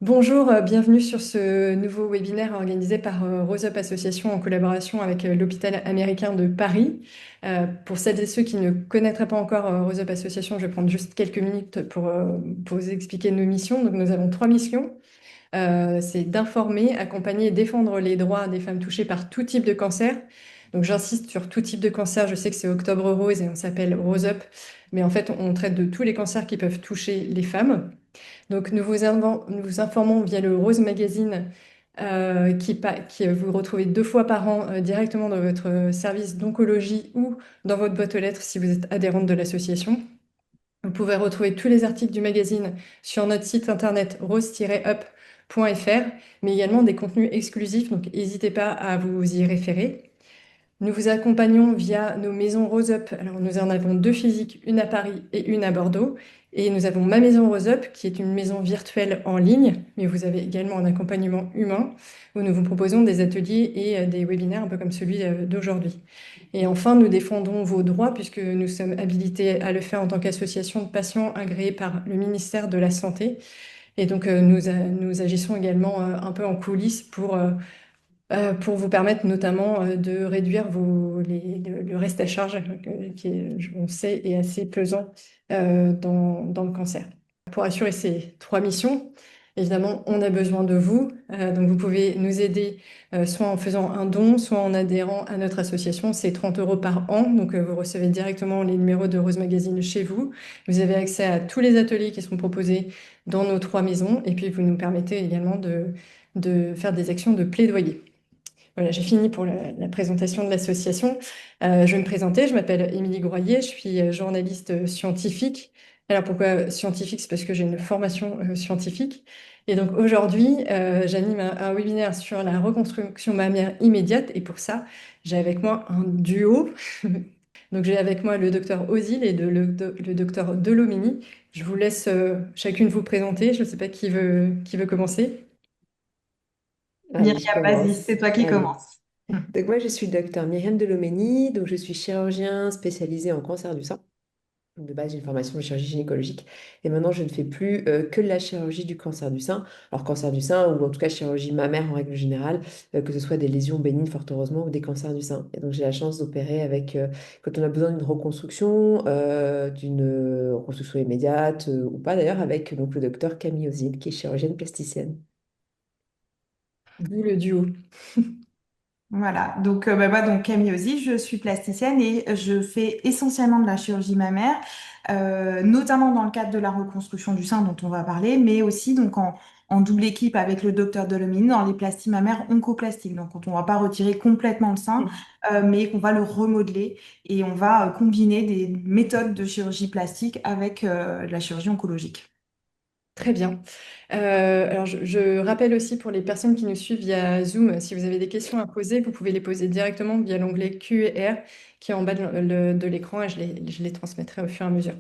Bonjour, bienvenue sur ce nouveau webinaire organisé par Rose Up Association en collaboration avec l'hôpital américain de Paris. Pour celles et ceux qui ne connaîtraient pas encore Rose Up Association, je vais prendre juste quelques minutes pour vous expliquer nos missions. Donc, nous avons trois missions. C'est d'informer, accompagner et défendre les droits des femmes touchées par tout type de cancer. Donc, j'insiste sur tout type de cancer. Je sais que c'est Octobre Rose et on s'appelle Rose Up, mais en fait, on traite de tous les cancers qui peuvent toucher les femmes. Donc, nous vous informons via le Rose Magazine qui vous retrouvez deux fois par an directement dans votre service d'oncologie ou dans votre boîte aux lettres si vous êtes adhérente de l'association. Vous pouvez retrouver tous les articles du magazine sur notre site internet rose-up.fr, mais également des contenus exclusifs, donc n'hésitez pas à vous y référer. Nous vous accompagnons via nos maisons Rose Up. Alors, nous en avons deux physiques, une à Paris et une à Bordeaux. Et nous avons ma maison Rose Up, qui est une maison virtuelle en ligne, mais vous avez également un accompagnement humain, où nous vous proposons des ateliers et des webinaires un peu comme celui d'aujourd'hui. Et enfin, nous défendons vos droits, puisque nous sommes habilités à le faire en tant qu'association de patients agréée par le ministère de la Santé. Et donc, nous agissons également un peu en coulisses pour vous permettre notamment de réduire le reste à charge qui, on sait, est assez pesant dans le cancer. Pour assurer ces trois missions, évidemment, on a besoin de vous. Donc, vous pouvez nous aider soit en faisant un don, soit en adhérant à notre association. C'est 30 euros par an. Donc, vous recevez directement les numéros de Rose Magazine chez vous. Vous avez accès à tous les ateliers qui sont proposés dans nos trois maisons. Et puis, vous nous permettez également de faire des actions de plaidoyer. Voilà, j'ai fini pour la présentation de l'association. Je vais me présenter, je m'appelle Émilie Groyer, je suis journaliste scientifique. Alors pourquoi scientifique? C'est parce que j'ai une formation scientifique. Et donc aujourd'hui, j'anime un webinaire sur la reconstruction mammaire immédiate. Et pour ça, j'ai avec moi un duo. Donc j'ai avec moi le docteur Ozil et le docteur Delomini. Je vous laisse chacune vous présenter. Je ne sais pas qui veut commencer. Allez, je Myriam, vas-y, commence. c'est toi qui Allez. commence. Donc moi, je suis le docteur Myriam Delomeni, donc je suis chirurgien spécialisé en cancer du sein. De base, j'ai une formation de chirurgie gynécologique et maintenant, je ne fais plus que de la chirurgie du cancer du sein. Alors, cancer du sein ou en tout cas chirurgie mammaire en règle générale, que ce soit des lésions bénignes, fort heureusement, ou des cancers du sein. Et donc, j'ai la chance d'opérer avec, quand on a besoin d'une reconstruction immédiate ou pas d'ailleurs, avec donc, le docteur Camille Ozil, qui est chirurgienne plasticienne. D'où le duo. Voilà, donc, moi, donc Camille Ozzy, je suis plasticienne et je fais essentiellement de la chirurgie mammaire, notamment dans le cadre de la reconstruction du sein dont on va parler, mais aussi donc en double équipe avec le docteur Delomine dans les plasties mammaires oncoplastiques. Donc, quand on va pas retirer complètement le sein, mais qu'on va le remodeler et on va combiner des méthodes de chirurgie plastique avec la chirurgie oncologique. Très bien. Alors, je rappelle aussi pour les personnes qui nous suivent via Zoom, si vous avez des questions à poser, vous pouvez les poser directement via l'onglet Q&R qui est en bas de l'écran et je les transmettrai au fur et à mesure.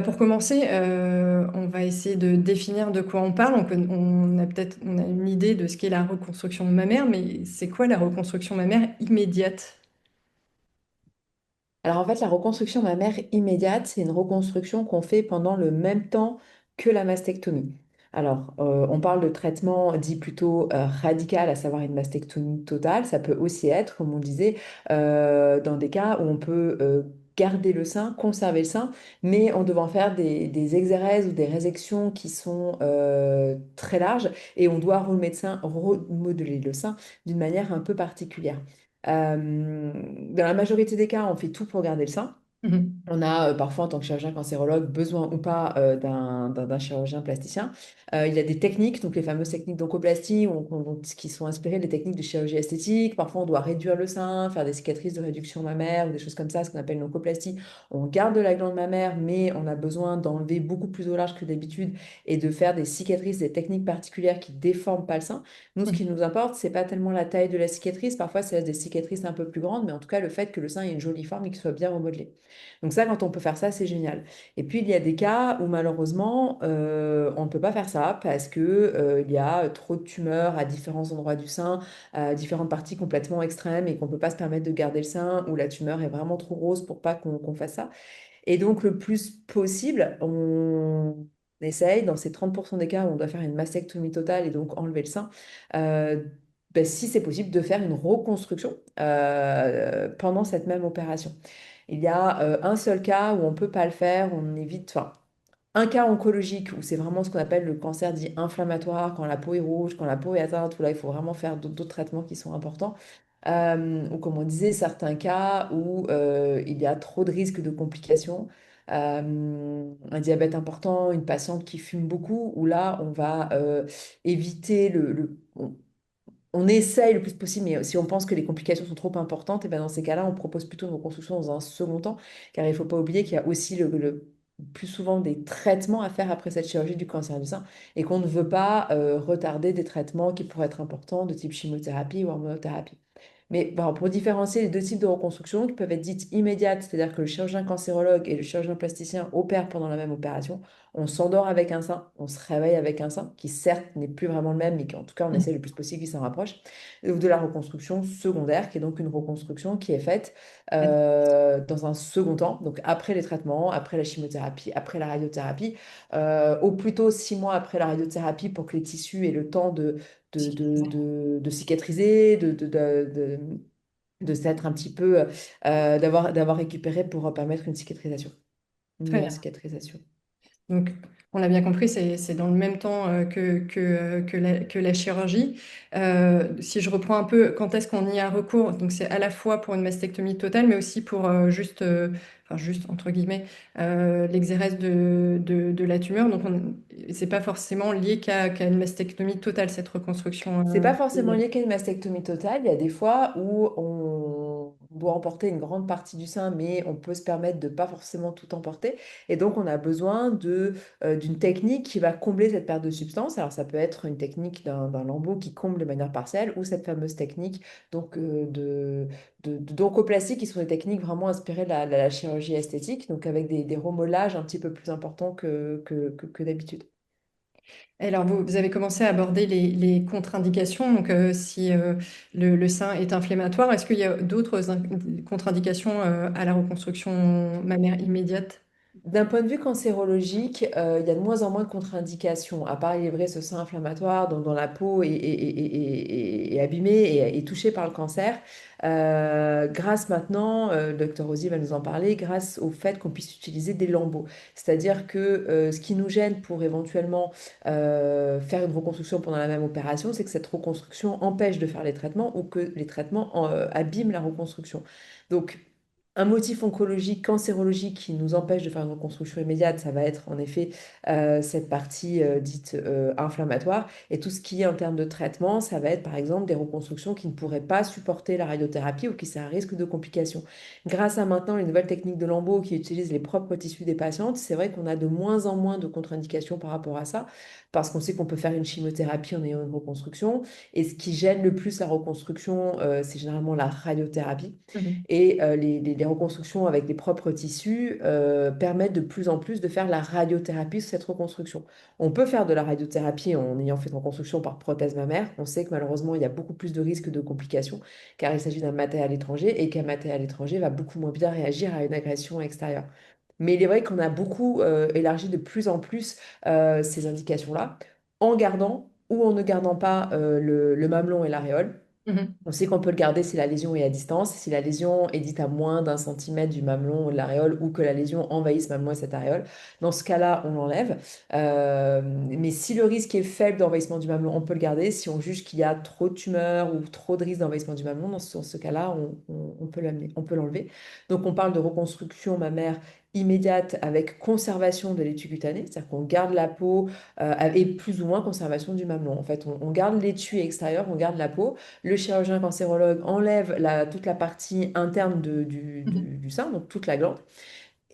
Pour commencer, on va essayer de définir de quoi on parle. On a une idée de ce qu'est la reconstruction mammaire, mais c'est quoi la reconstruction mammaire immédiate? Alors en fait, la reconstruction mammaire immédiate, c'est une reconstruction qu'on fait pendant le même temps que la mastectomie. Alors, on parle de traitement dit plutôt radical, à savoir une mastectomie totale. Ça peut aussi être, comme on disait, dans des cas où on peut garder le sein, conserver le sein, mais en devant faire des exérèses ou des résections qui sont très larges et on doit remodeler le sein d'une manière un peu particulière. Dans la majorité des cas, on fait tout pour garder le sein. Mhm. On a parfois, en tant que chirurgien cancérologue, besoin ou pas d'un chirurgien plasticien. Il y a des techniques, donc les fameuses techniques d'oncoplastie, qui sont inspirées des techniques de chirurgie esthétique. Parfois, on doit réduire le sein, faire des cicatrices de réduction mammaire ou des choses comme ça, ce qu'on appelle l'oncoplastie. On garde la glande mammaire, mais on a besoin d'enlever beaucoup plus au large que d'habitude et de faire des cicatrices, des techniques particulières qui déforment pas le sein. Nous, ce qui nous importe, c'est pas tellement la taille de la cicatrice. Parfois, c'est des cicatrices un peu plus grandes, mais en tout cas, le fait que le sein ait une jolie forme et qu'il soit bien remodelé. Donc ça, quand on peut faire ça, c'est génial. Et puis, il y a des cas où malheureusement, on ne peut pas faire ça parce que, il y a trop de tumeurs à différents endroits du sein, à différentes parties complètement extrêmes et qu'on ne peut pas se permettre de garder le sein, ou la tumeur est vraiment trop grosse pour pas qu'on fasse ça. Et donc, le plus possible, essaye, dans ces 30% des cas où on doit faire une mastectomie totale et donc enlever le sein, euh, ben, si c'est possible, de faire une reconstruction pendant cette même opération. Il y a un seul cas où on ne peut pas le faire, on évite, enfin, un cas oncologique où c'est vraiment ce qu'on appelle le cancer dit inflammatoire, quand la peau est rouge, quand la peau est atteinte, où là il faut vraiment faire d'autres traitements qui sont importants. Ou comme on disait, certains cas où il y a trop de risques de complications. Un diabète important, une patiente qui fume beaucoup, où là on va éviter on essaye le plus possible, mais si on pense que les complications sont trop importantes, et ben dans ces cas-là, on propose plutôt une reconstruction dans un second temps, car il ne faut pas oublier qu'il y a aussi plus souvent des traitements à faire après cette chirurgie du cancer du sein, et qu'on ne veut pas retarder des traitements qui pourraient être importants, de type chimiothérapie ou hormonothérapie. Mais bon, pour différencier les deux types de reconstruction qui peuvent être dites immédiates, c'est-à-dire que le chirurgien cancérologue et le chirurgien plasticien opèrent pendant la même opération, on s'endort avec un sein, on se réveille avec un sein, qui certes n'est plus vraiment le même, mais qu'en tout cas on essaie le plus possible qu'il s'en rapproche, ou de la reconstruction secondaire, qui est donc une reconstruction qui est faite dans un second temps, donc après les traitements, après la chimiothérapie, après la radiothérapie, au plus tôt 6 mois après la radiothérapie pour que les tissus aient le temps de cicatriser, de s'être un petit peu, d'avoir récupéré pour permettre une cicatrisation, une Très meilleure bien. cicatrisation. Donc, on a bien compris, c'est dans le même temps que la chirurgie. Si je reprends un peu, quand est-ce qu'on y a recours? Donc, c'est à la fois pour une mastectomie totale, mais aussi pour enfin juste entre guillemets, l'exérèse de la tumeur. Donc, c'est pas forcément lié qu'à une mastectomie totale, cette reconstruction. C'est pas forcément lié qu'à une mastectomie totale. Il y a des fois où on doit emporter une grande partie du sein, mais on peut se permettre de pas forcément tout emporter. Et donc, on a besoin d'une technique qui va combler cette perte de substance. Alors, ça peut être une technique d'un lambeau qui comble de manière partielle ou cette fameuse technique donc, d'oncoplastie qui sont des techniques vraiment inspirées de la chirurgie esthétique, donc avec des remolages un petit peu plus importants que d'habitude. Alors, vous avez commencé à aborder les contre-indications. Donc, si le sein est inflammatoire, est-ce qu'il y a d'autres contre-indications à la reconstruction mammaire immédiate? D'un point de vue cancérologique, il y a de moins en moins de contre-indications, à part il est vrai ce sein inflammatoire dont la peau est abîmée et est touchée par le cancer. Grâce maintenant, le docteur Rosy va nous en parler, grâce au fait qu'on puisse utiliser des lambeaux. C'est-à-dire que ce qui nous gêne pour éventuellement faire une reconstruction pendant la même opération, c'est que cette reconstruction empêche de faire les traitements ou que les traitements abîment la reconstruction. Donc, un motif oncologique, cancérologique qui nous empêche de faire une reconstruction immédiate, ça va être en effet cette partie dite inflammatoire. Et tout ce qui est en termes de traitement, ça va être par exemple des reconstructions qui ne pourraient pas supporter la radiothérapie ou qui seraient à risque de complications. Grâce à maintenant les nouvelles techniques de lambeaux qui utilisent les propres tissus des patientes, c'est vrai qu'on a de moins en moins de contre-indications par rapport à ça, parce qu'on sait qu'on peut faire une chimiothérapie en ayant une reconstruction. Et ce qui gêne le plus la reconstruction, c'est généralement la radiothérapie. Mhm. Et les reconstructions avec les propres tissus permettent de plus en plus de faire la radiothérapie sur cette reconstruction. On peut faire de la radiothérapie en ayant fait une reconstruction par prothèse mammaire. On sait que malheureusement, il y a beaucoup plus de risques de complications car il s'agit d'un matériel étranger et qu'un matériel étranger va beaucoup moins bien réagir à une agression extérieure. Mais il est vrai qu'on a beaucoup élargi de plus en plus ces indications-là en gardant ou en ne gardant pas le mamelon et l'aréole. Mhm. On sait qu'on peut le garder si la lésion est à distance, si la lésion est dite à moins d'1 centimètre du mamelon ou de l'aréole ou que la lésion envahisse ce mamelon et cette aréole. Dans ce cas-là, on l'enlève. Mais si le risque est faible d'envahissement du mamelon, on peut le garder. Si on juge qu'il y a trop de tumeurs ou trop de risque d'envahissement du mamelon, dans ce cas-là, on peut on peut l'enlever. Donc on parle de reconstruction mammaire immédiate avec conservation de l'étui cutané, c'est-à-dire qu'on garde la peau et plus ou moins conservation du mamelon. En fait, on garde l'étui extérieur, on garde la peau. Le chirurgien cancérologue enlève toute la partie interne Mhm. du sein, donc toute la glande.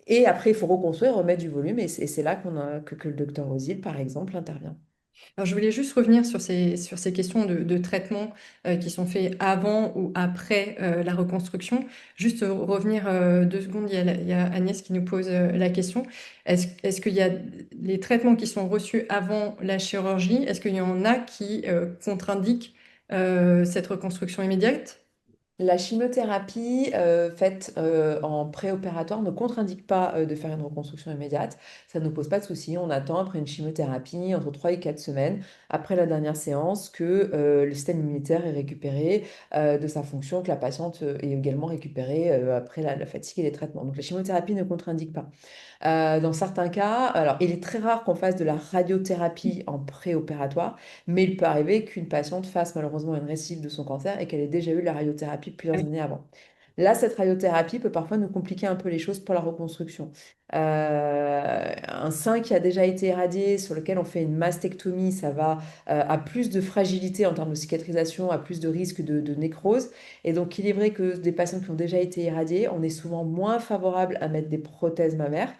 Et après, il faut reconstruire, remettre du volume. Et c'est là que le docteur Ozil, par exemple, intervient. Alors, je voulais juste revenir sur ces questions de traitement qui sont faits avant ou après la reconstruction. Juste revenir 2 secondes, il y a Agnès qui nous pose la question. Est-ce qu'il y a les traitements qui sont reçus avant la chirurgie, est-ce qu'il y en a qui contre-indiquent cette reconstruction immédiate? La chimiothérapie faite en préopératoire ne contre-indique pas de faire une reconstruction immédiate. Ça ne nous pose pas de souci. On attend après une chimiothérapie entre 3 et 4 semaines après la dernière séance que le système immunitaire est récupéré de sa fonction, que la patiente est également récupérée après la fatigue et les traitements. Donc la chimiothérapie ne contre-indique pas. Dans certains cas, alors il est très rare qu'on fasse de la radiothérapie en préopératoire, mais il peut arriver qu'une patiente fasse malheureusement une récidive de son cancer et qu'elle ait déjà eu la radiothérapie Ah plusieurs oui. années avant. Là, cette radiothérapie peut parfois nous compliquer un peu les choses pour la reconstruction. Un sein qui a déjà été irradié, sur lequel on fait une mastectomie, ça va a plus de fragilité en termes de cicatrisation, a plus de risque de nécrose. Et donc, il est vrai que des patients qui ont déjà été irradiés, on est souvent moins favorable à mettre des prothèses mammaires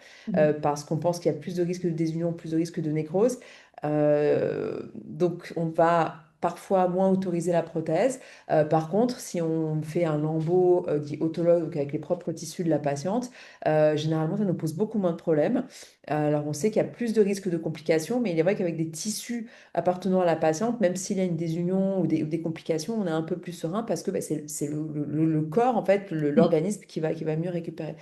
parce qu'on pense qu'il y a plus de risques de désunion, plus de risques de nécrose. Donc, on va parfois moins autoriser la prothèse. Par contre, si on fait un lambeau dit autologue, donc avec les propres tissus de la patiente, généralement, ça nous pose beaucoup moins de problèmes. Alors, on sait qu'il y a plus de risques de complications, mais il est vrai qu'avec des tissus appartenant à la patiente, même s'il y a une désunion ou des complications, on est un peu plus serein parce que bah, c'est le corps, en fait, l'organisme qui va mieux récupérer.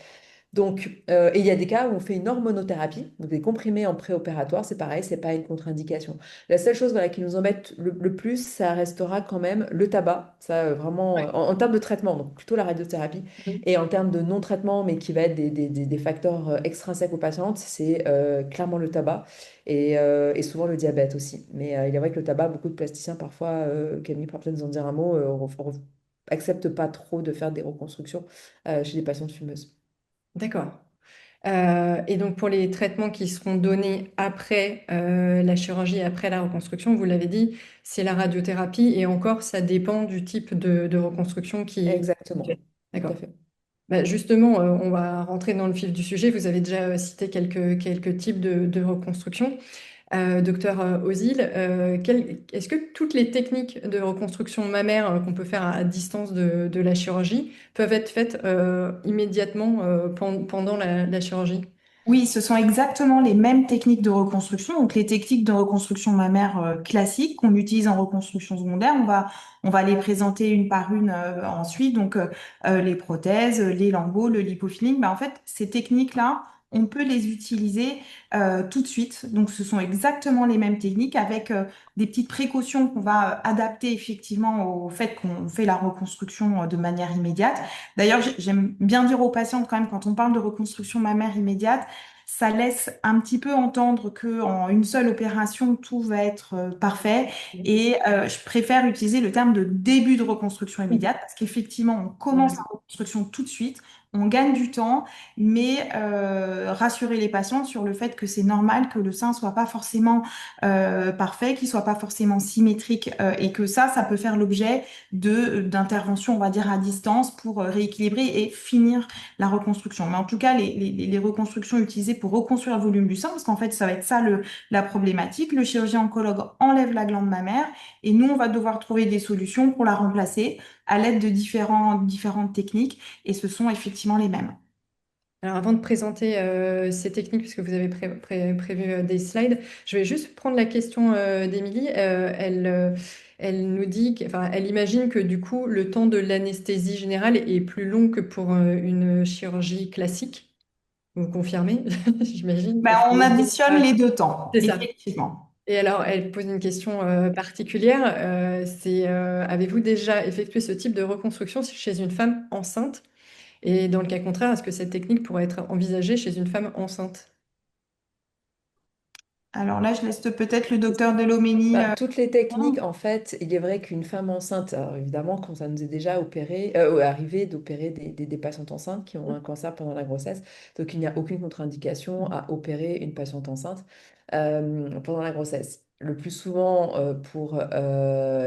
Donc, et il y a des cas où on fait une hormonothérapie, donc des comprimés en préopératoire, c'est pareil, c'est pas une contre-indication. La seule chose voilà, qui nous embête le plus, ça restera quand même le tabac, ça vraiment Ouais. en termes de traitement, donc plutôt la radiothérapie, et en termes de non-traitement, mais qui va être des facteurs extrinsèques aux patientes, c'est clairement le tabac et souvent le diabète aussi. Mais il est vrai que le tabac, beaucoup de plasticiens parfois, Camille pourra peut-être nous en dire un mot, acceptent pas trop de faire des reconstructions chez des patientes fumeuses. D'accord. Et donc pour les traitements qui seront donnés après la chirurgie, après la reconstruction, vous l'avez dit, c'est la radiothérapie et encore, ça dépend du type de reconstruction qui est Exactement, faite. tout à D'accord. fait. Bah, justement, on va rentrer dans le vif du sujet. Vous avez déjà cité quelques types de reconstruction. Docteur Ozil, est-ce que toutes les techniques de reconstruction mammaire qu'on peut faire à distance de la chirurgie peuvent être faites immédiatement pendant la chirurgie? Oui, ce sont exactement les mêmes techniques de reconstruction. Donc, les techniques de reconstruction mammaire classiques qu'on utilise en reconstruction secondaire, on va les présenter une par une ensuite. Donc, les prothèses, les lambeaux, le lipofilling. Ben, en fait, ces techniques-là, on peut les utiliser tout de suite. Donc, ce sont exactement les mêmes techniques avec des petites précautions qu'on va adapter effectivement au fait qu'on fait la reconstruction de manière immédiate. D'ailleurs, j'aime bien dire aux patientes quand même, quand on parle de reconstruction mammaire immédiate, ça laisse un petit peu entendre que en une seule opération, tout va être parfait. Et je préfère utiliser le terme de début de reconstruction immédiate parce qu'effectivement, on commence la reconstruction tout de suite, on gagne du temps, mais rassurer les patients sur le fait que c'est normal que le sein soit pas forcément parfait, qu'il soit pas forcément symétrique et que ça peut faire l'objet de d'interventions, on va dire, à distance pour rééquilibrer et finir la reconstruction. Mais en tout cas, les reconstructions utilisées pour reconstruire le volume du sein, parce qu'en fait, ça va être ça la problématique. Le chirurgien oncologue enlève la glande mammaire et nous, on va devoir trouver des solutions pour la remplacer à l'aide de différentes techniques et ce sont effectivement les mêmes. Alors avant de présenter ces techniques, puisque vous avez prévu des slides, je vais juste prendre la question d'Émilie. Elle nous dit, enfin, elle imagine que du coup, le temps de l'anesthésie générale est plus long que pour une chirurgie classique. Vous confirmez? J'imagine, Ben, parce que on additionne les deux temps, c'est ça. effectivement. Et alors, elle pose une question particulière. Avez-vous déjà effectué ce type de reconstruction chez une femme enceinte? Et dans le cas contraire, est-ce que cette technique pourrait être envisagée chez une femme enceinte? Alors là, je laisse peut-être le docteur Deloménie. Bah, toutes les techniques, en fait, il est vrai qu'une femme enceinte, alors évidemment, quand ça nous est déjà arrivé d'opérer des patientes enceintes qui ont un cancer pendant la grossesse, donc il n'y a aucune contre-indication à opérer une patiente enceinte pendant la grossesse. Le plus souvent, pour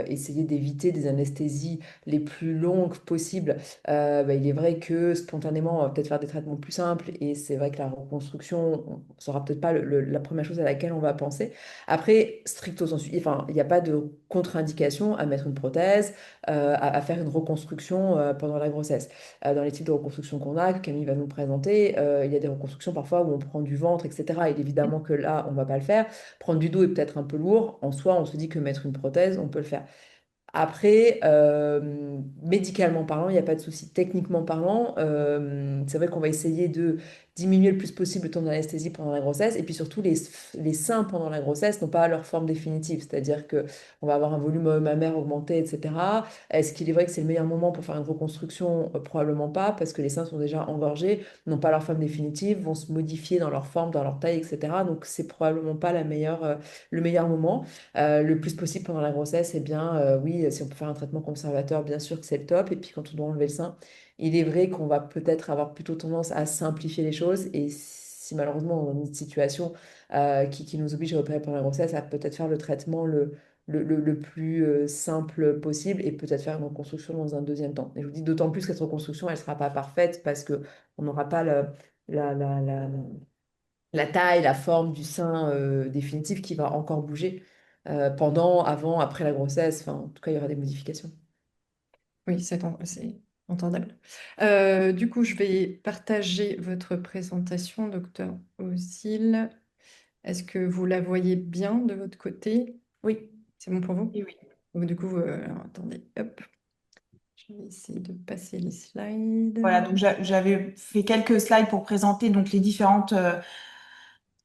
essayer d'éviter des anesthésies les plus longues possibles, bah, il est vrai que spontanément, on va peut-être faire des traitements plus simples et c'est vrai que la reconstruction, ne sera peut-être pas la première chose à laquelle on va penser. Après, stricto sensu, enfin, il n'y a pas de contre-indication à mettre une prothèse, à faire une reconstruction pendant la grossesse. Dans les types de reconstruction qu'on a, que Camille va nous présenter, il y a des reconstructions parfois où on prend du ventre, etc. Et évidemment que là, on ne va pas le faire. Prendre du dos est peut-être un peu lourd. En soi, on se dit que mettre une prothèse, on peut le faire. Après, médicalement parlant, il n'y a pas de souci. Techniquement parlant, c'est vrai qu'on va essayer de diminuer le plus possible le temps d'anesthésie pendant la grossesse. Et puis surtout, les seins pendant la grossesse n'ont pas leur forme définitive. C'est-à-dire qu'on va avoir un volume mammaire augmenté, etc. Est-ce qu'il est vrai que c'est le meilleur moment pour faire une reconstruction? Probablement pas, parce que les seins sont déjà engorgés, n'ont pas leur forme définitive, vont se modifier dans leur forme, dans leur taille, etc. Donc, c'est probablement pas le meilleur moment. Le plus possible pendant la grossesse, eh bien, oui, si on peut faire un traitement conservateur, bien sûr que c'est le top. Et puis quand on doit enlever le sein, il est vrai qu'on va peut-être avoir plutôt tendance à simplifier les choses. Et si malheureusement on est dans une situation qui nous oblige à opérer pendant la grossesse, à peut-être faire le traitement le plus simple possible et peut-être faire une reconstruction dans un deuxième temps. Et je vous dis d'autant plus que cette reconstruction, elle ne sera pas parfaite parce qu'on n'aura pas la, la, la, la taille, la forme du sein définitif qui va encore bouger pendant, avant, après la grossesse. Enfin, en tout cas, il y aura des modifications. Oui, c'est entendable. Du coup, je vais partager votre présentation, docteur Ozil. Est-ce que vous la voyez bien de votre côté? Oui. C'est bon pour vous? Et oui. Donc, du coup, alors, attendez, hop, je vais essayer de passer les Voilà, slides. donc j'avais fait quelques slides pour présenter donc les différentes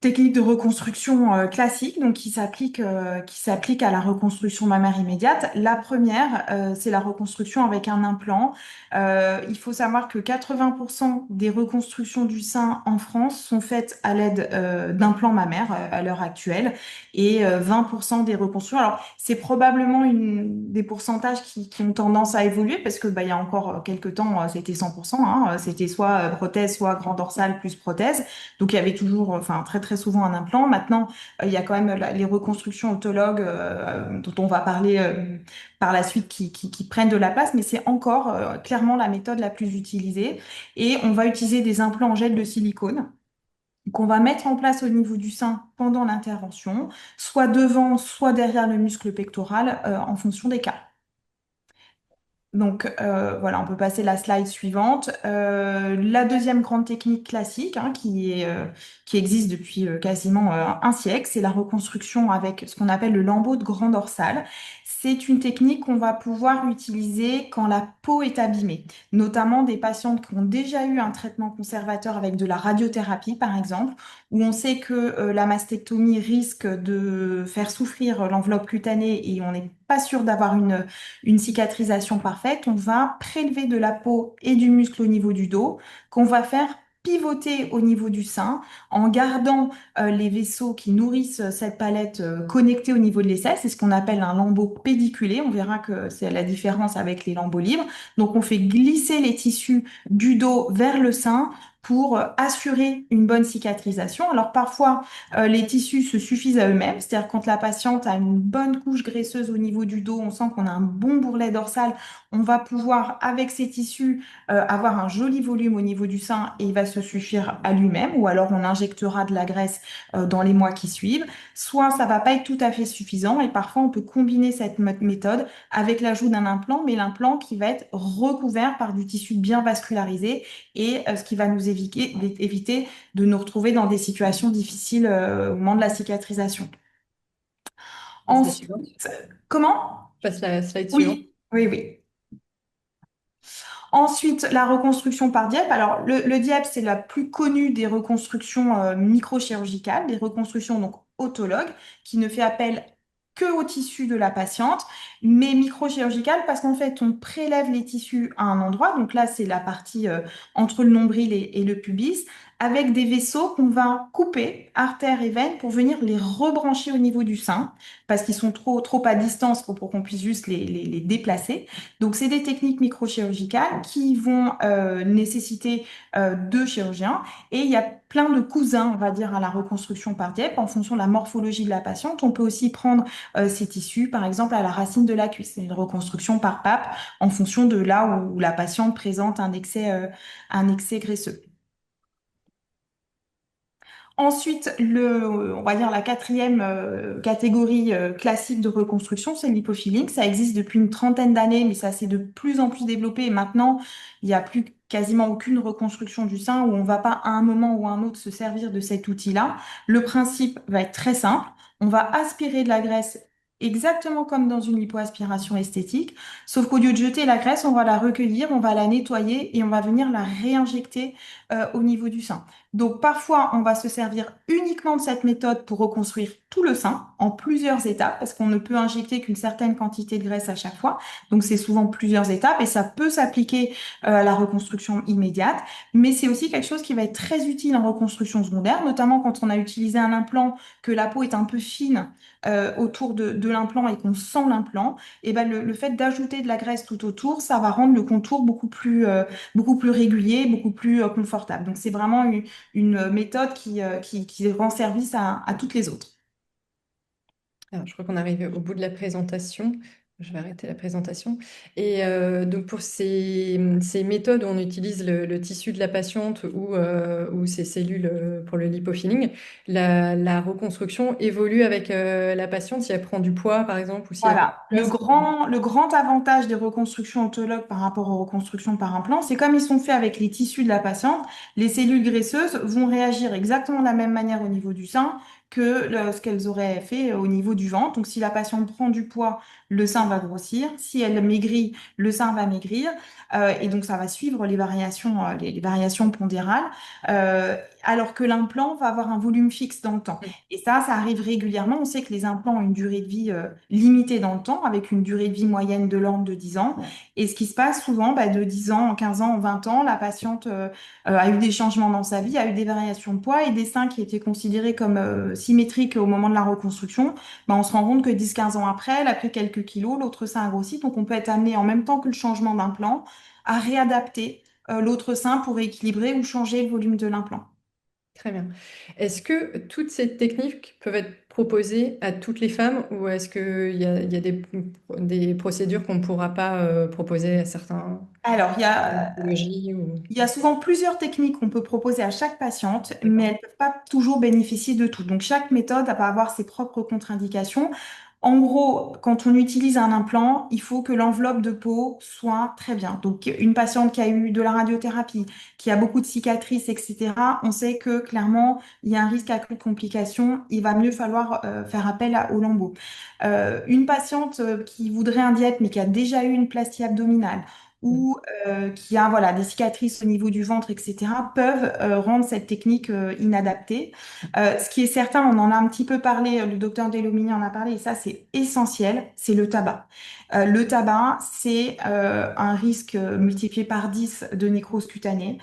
technique de reconstruction classique, donc qui s'applique à la reconstruction mammaire immédiate. La première, c'est la reconstruction avec un implant. Il faut savoir que 80% des reconstructions du sein en France sont faites à l'aide d'implants mammaires à l'heure actuelle et 20% des reconstructions. Alors, c'est probablement des pourcentages qui ont tendance à évoluer parce que il y a encore quelques temps, c'était 100%, hein, c'était soit prothèse, soit grand dorsal plus prothèse. Donc il y avait toujours, enfin très très souvent un implant. Maintenant, il y a quand même les reconstructions autologues dont on va parler par la suite qui prennent de la place, mais c'est encore clairement la méthode la plus utilisée. Et on va utiliser des implants en gel de silicone qu'on va mettre en place au niveau du sein pendant l'intervention, soit devant, soit derrière le muscle pectoral, en fonction des cas. Donc voilà, on peut passer la slide suivante. La deuxième grande technique classique qui existe depuis quasiment un siècle, c'est la reconstruction avec ce qu'on appelle le lambeau de grand dorsal. C'est une technique qu'on va pouvoir utiliser quand la peau est abîmée, notamment des patientes qui ont déjà eu un traitement conservateur avec de la radiothérapie, par exemple, où on sait que la mastectomie risque de faire souffrir l'enveloppe cutanée et on n'est pas sûr d'avoir une cicatrisation parfaite, on va prélever de la peau et du muscle au niveau du dos, qu'on va faire pivoter au niveau du sein en gardant les vaisseaux qui nourrissent cette palette connectés au niveau de l'aisselle. C'est ce qu'on appelle un lambeau pédiculé. On verra que c'est la différence avec les lambeaux libres. Donc on fait glisser les tissus du dos vers le sein pour assurer une bonne cicatrisation. Alors parfois, les tissus se suffisent à eux-mêmes, c'est-à-dire quand la patiente a une bonne couche graisseuse au niveau du dos, on sent qu'on a un bon bourrelet dorsal, on va pouvoir, avec ces tissus, avoir un joli volume au niveau du sein et il va se suffire à lui-même, ou alors on injectera de la graisse dans les mois qui suivent. Soit ça va pas être tout à fait suffisant et parfois on peut combiner cette méthode avec l'ajout d'un implant, mais l'implant qui va être recouvert par du tissu bien vascularisé et ce qui va nous éviter de nous retrouver dans des situations difficiles au moment de la cicatrisation. La slide Ensuite, suivante. comment? Je passe la slide suivante. Oui, oui, oui. Ensuite, la reconstruction par DIEP. Alors, le DIEP, c'est la plus connue des reconstructions microchirurgicales, des reconstructions donc autologues, qui ne fait appel que au tissu de la patiente, mais microchirurgicales parce qu'en fait, on prélève les tissus à un endroit. Donc là, c'est la partie entre le nombril et le pubis, avec des vaisseaux qu'on va couper, artères et veines, pour venir les rebrancher au niveau du sein, parce qu'ils sont trop à distance pour qu'on puisse juste les déplacer. Donc, c'est des techniques microchirurgicales qui vont nécessiter deux chirurgiens et il y a plein de cousins, on va dire, à la reconstruction par DIEP en fonction de la morphologie de la patiente. On peut aussi prendre ces tissus, par exemple, à la racine de la cuisse. C'est une reconstruction par pape en fonction de là où la patiente présente un excès graisseux. Ensuite, on va dire la quatrième catégorie classique de reconstruction, c'est le lipofilling. Ça existe depuis une trentaine d'années, mais ça s'est de plus en plus développé. Et maintenant, il n'y a plus quasiment aucune reconstruction du sein où on ne va pas à un moment ou à un autre se servir de cet outil-là. Le principe va être très simple. On va aspirer de la graisse exactement comme dans une lipoaspiration esthétique, sauf qu'au lieu de jeter la graisse, on va la recueillir, on va la nettoyer et on va venir la réinjecter au niveau du sein. Donc parfois, on va se servir uniquement de cette méthode pour reconstruire tout le sein en plusieurs étapes, parce qu'on ne peut injecter qu'une certaine quantité de graisse à chaque fois. Donc c'est souvent plusieurs étapes et ça peut s'appliquer à la reconstruction immédiate, mais c'est aussi quelque chose qui va être très utile en reconstruction secondaire, notamment quand on a utilisé un implant, que la peau est un peu fine autour de l'implant et qu'on sent l'implant, et ben le fait d'ajouter de la graisse tout autour, ça va rendre le contour beaucoup plus régulier, beaucoup plus confortable. Donc c'est vraiment une méthode qui rend service à toutes les autres. Alors, je crois qu'on arrive au bout de la présentation. Je vais arrêter la présentation. Et donc pour ces méthodes où on utilise le tissu de la patiente ou ces cellules pour le lipofilling, la reconstruction évolue avec la patiente si elle prend du poids, par exemple, ou si elle perd Voilà. du poids. Le grand avantage des reconstructions autologues par rapport aux reconstructions par implant, c'est comme ils sont faits avec les tissus de la patiente, les cellules graisseuses vont réagir exactement de la même manière au niveau du sein que ce qu'elles auraient fait au niveau du ventre. Donc, si la patiente prend du poids, le sein va grossir. Si elle maigrit, le sein va maigrir. Et donc, ça va suivre les variations pondérales. Alors que l'implant va avoir un volume fixe dans le temps. Et ça arrive régulièrement. On sait que les implants ont une durée de vie limitée dans le temps, avec une durée de vie moyenne de l'ordre de 10 ans. Et ce qui se passe souvent, bah, de 10 ans, 15 ans, 20 ans, la patiente a eu des changements dans sa vie, a eu des variations de poids et des seins qui étaient considérés comme symétriques au moment de la reconstruction. Bah, on se rend compte que 10-15 ans après, elle a pris quelques kilos, l'autre sein a grossi. Donc on peut être amené en même temps que le changement d'implant à réadapter l'autre sein pour équilibrer ou changer le volume de l'implant. Très bien. Est-ce que toutes ces techniques peuvent être proposées à toutes les femmes ou est-ce qu'il y a des procédures qu'on ne pourra pas proposer à Alors, certaines pathologies ou... il y a souvent plusieurs techniques qu'on peut proposer à chaque patiente, mais D'accord. elles ne peuvent pas toujours bénéficier de tout. Donc, chaque méthode va avoir ses propres contre-indications. En gros, quand on utilise un implant, il faut que l'enveloppe de peau soit très bien. Donc, une patiente qui a eu de la radiothérapie, qui a beaucoup de cicatrices, etc., on sait que clairement, il y a un risque à complications. Il va mieux falloir faire appel au lambeau. Une patiente qui voudrait un diète, mais qui a déjà eu une plastie abdominale, Mm. ou qui a voilà, des cicatrices au niveau du ventre, etc., peuvent rendre cette technique inadaptée. Ce qui est certain, on en a un petit peu parlé, le docteur Delomini en a parlé, et ça c'est essentiel, c'est le tabac. Le tabac, c'est un risque multiplié par 10 de nécrose cutanée.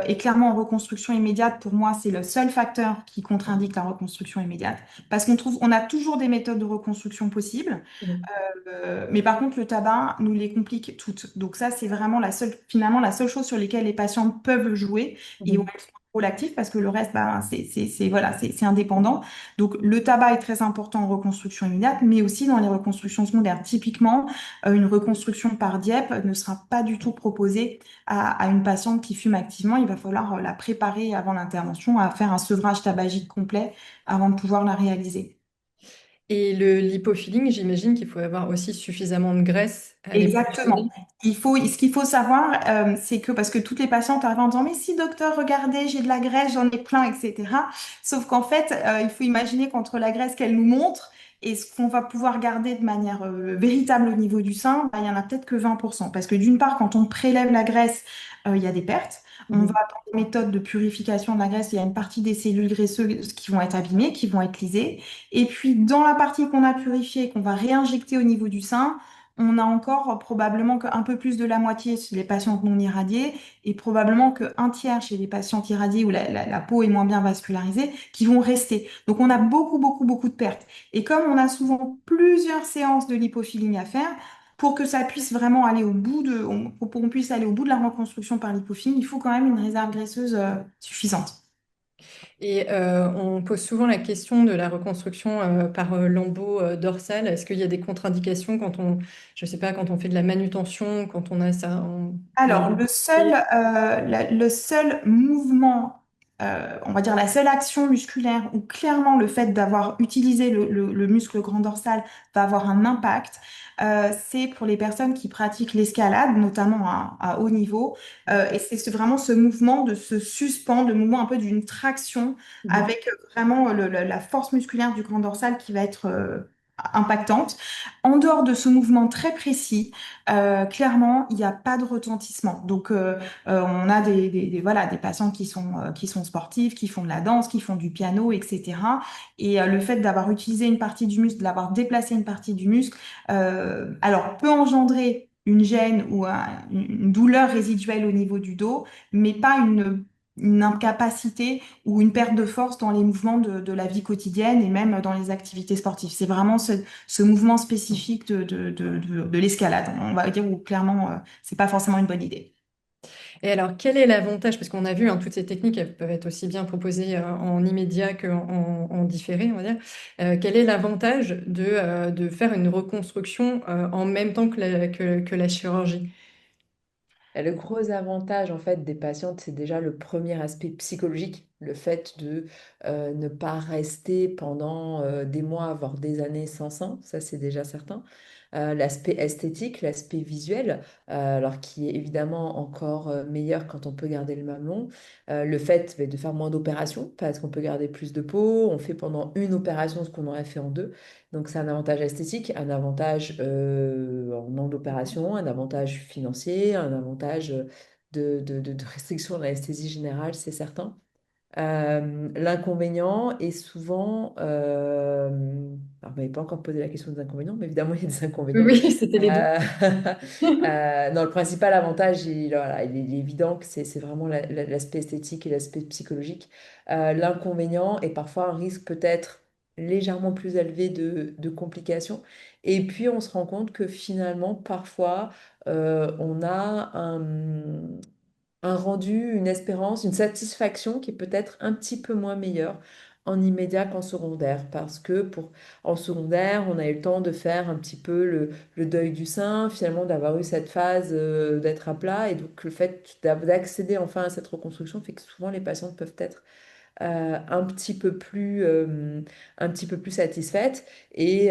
Et clairement, en reconstruction immédiate, pour moi, c'est le seul facteur qui contre-indique la reconstruction immédiate. Parce on a toujours des méthodes de reconstruction possibles. Mm. Mais par contre, le tabac nous les complique toutes. Donc ça, c'est vraiment finalement, la seule chose sur lesquelles les patients peuvent jouer et où Mhm. elles sont trop actives parce que le reste, ben, voilà, c'est indépendant. Donc le tabac est très important en reconstruction immédiate, mais aussi dans les reconstructions secondaires. Typiquement, une reconstruction par DIEP ne sera pas du tout proposée à une patiente qui fume activement. Il va falloir la préparer avant l'intervention à faire un sevrage tabagique complet avant de pouvoir la réaliser. Et le lipofilling, j'imagine qu'il faut avoir aussi suffisamment de graisse à les Exactement. positionner. Ce qu'il faut savoir, c'est que parce que toutes les patientes arrivent en disant, mais si docteur, regardez, j'ai de la graisse, j'en ai plein, etc. Sauf qu'en fait, il faut imaginer qu'entre la graisse qu'elle nous montre et ce qu'on va pouvoir garder de manière véritable au niveau du sein, bah, il y en a peut-être que 20%. Parce que d'une part, quand on prélève la graisse, il y a des pertes. On va Mhm. dans des méthodes de purification de la graisse, il y a une partie des cellules graisseuses qui vont être abîmées, qui vont être lysées. Et puis, dans la partie qu'on a purifiée, qu'on va réinjecter au niveau du sein, on a encore probablement qu'un peu plus de la moitié chez les patientes non irradiées et probablement qu'un tiers chez les patientes irradiées où la peau est moins bien vascularisée qui vont rester. Donc on a beaucoup de pertes. Et comme on a souvent plusieurs séances de lipofilling à faire, pour que ça puisse vraiment aller pour qu'on puisse aller au bout de la reconstruction par lipofilling, il faut quand même une réserve graisseuse suffisante. Et on pose souvent la question de la reconstruction par lambeau dorsal. Est-ce qu'il y a des contre-indications quand je sais pas, quand on fait de la manutention, quand on a ça, on a Alors, du... le seul mouvement, on va dire la seule action musculaire où clairement le fait d'avoir utilisé le muscle grand dorsal va avoir un impact, c'est pour les personnes qui pratiquent l'escalade, notamment à haut niveau. Et c'est vraiment ce mouvement de se suspendre, le mouvement un peu d'une traction Mhm. avec vraiment la force musculaire du grand dorsal qui va être impactante. En dehors de ce mouvement très précis, clairement, il n'y a pas de retentissement. Donc, on a voilà, des patients qui sont sportifs, qui font de la danse, qui font du piano, etc. Et le fait d'avoir utilisé une partie du muscle, d'avoir déplacé une partie du muscle, alors peut engendrer une gêne ou une douleur résiduelle au niveau du dos, mais pas une incapacité ou une perte de force dans les mouvements de la vie quotidienne et même dans les activités sportives. C'est vraiment ce mouvement spécifique de l'escalade, on va dire, où clairement, c'est pas forcément une bonne idée. Et alors, quel est l'avantage? Parce qu'on a vu, hein, toutes ces techniques, elles peuvent être aussi bien proposées en immédiat qu'en différé, on va dire. Quel est l'avantage de faire une reconstruction en même temps que la chirurgie? Et le gros avantage en fait des patientes, c'est déjà le premier aspect psychologique, le fait de ne pas rester pendant des mois, voire des années sans sein, ça c'est déjà certain. L'aspect esthétique, l'aspect visuel, alors qui est évidemment encore meilleur quand on peut garder le mamelon. Le fait de faire moins d'opérations, parce qu'on peut garder plus de peau, on fait pendant une opération ce qu'on aurait fait en deux. Donc c'est un avantage esthétique, un avantage en nombre d'opérations, un avantage financier, un avantage de restriction de l'anesthésie générale, c'est certain. L'inconvénient est souvent... alors, vous m'avez pas encore posé la question des inconvénients, mais évidemment, il y a des Oui, inconvénients. oui, c'était les deux. Euh, non, le principal avantage, voilà, il est évident que c'est vraiment l'aspect esthétique et l'aspect psychologique. L'inconvénient est parfois un risque peut-être légèrement plus élevé de complications. Et puis, on se rend compte que finalement, parfois, on a un rendu, une espérance, une satisfaction qui est peut-être un petit peu moins meilleure en immédiat qu'en secondaire. Parce que en secondaire, on a eu le temps de faire un petit peu le deuil du sein, finalement d'avoir eu cette phase d'être à plat. Et donc le fait d'accéder enfin à cette reconstruction fait que souvent les patientes peuvent être un petit peu plus satisfaite. Et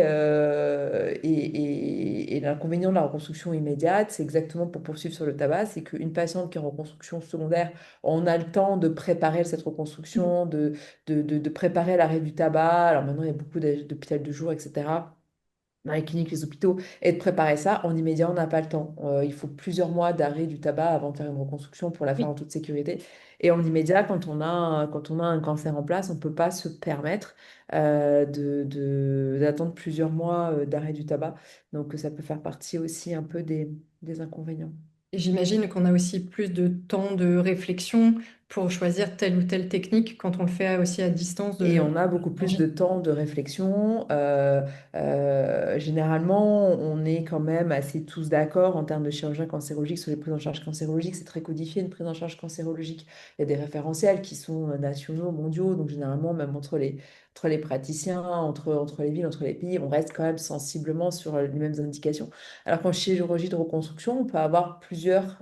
l'inconvénient de la reconstruction immédiate, c'est exactement pour poursuivre sur le tabac, c'est qu'une patiente qui est en reconstruction secondaire, on a le temps de préparer cette reconstruction, de préparer l'arrêt du tabac. Alors maintenant, il y a beaucoup d'hôpitaux de jour, etc. Dans les cliniques, les hôpitaux, et de préparer ça, en immédiat, on n'a pas le temps. Il faut plusieurs mois d'arrêt du tabac avant de faire une reconstruction pour la faire en toute sécurité. Et en immédiat, quand on a un cancer en place, on ne peut pas se permettre d'attendre plusieurs mois d'arrêt du tabac. Donc ça peut faire partie aussi un peu des inconvénients. Et j'imagine qu'on a aussi plus de temps de réflexion pour choisir telle ou telle technique quand on le fait aussi à distance Et de on a beaucoup plus de chirurgie. temps de réflexion. Généralement, on est quand même assez tous d'accord en termes de chirurgie cancérologique sur les prises en charge cancérologiques. C'est très codifié une prise en charge cancérologique. Il y a des référentiels qui sont nationaux, mondiaux. Donc généralement, même entre les praticiens, entre les villes, entre les pays, on reste quand même sensiblement sur les mêmes indications. Alors qu'en chirurgie de reconstruction, on peut avoir plusieurs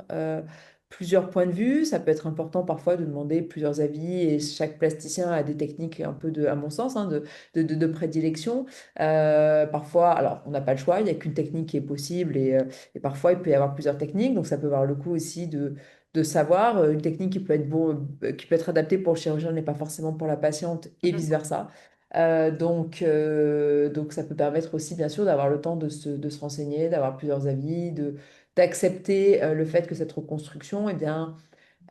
points de vue. Ça peut être important parfois de demander plusieurs avis et chaque plasticien a des techniques un peu à mon sens, hein, de prédilection. Parfois, alors on n'a pas le choix, il n'y a qu'une technique qui est possible et parfois il peut y avoir plusieurs techniques. Donc ça peut avoir le coup aussi de savoir une technique qui peut être qui peut être adaptée pour le chirurgien n'est pas forcément pour la patiente et vice-versa. Donc ça peut permettre aussi bien sûr d'avoir le temps de se renseigner, d'avoir plusieurs avis, d'accepter le fait que cette reconstruction, eh bien,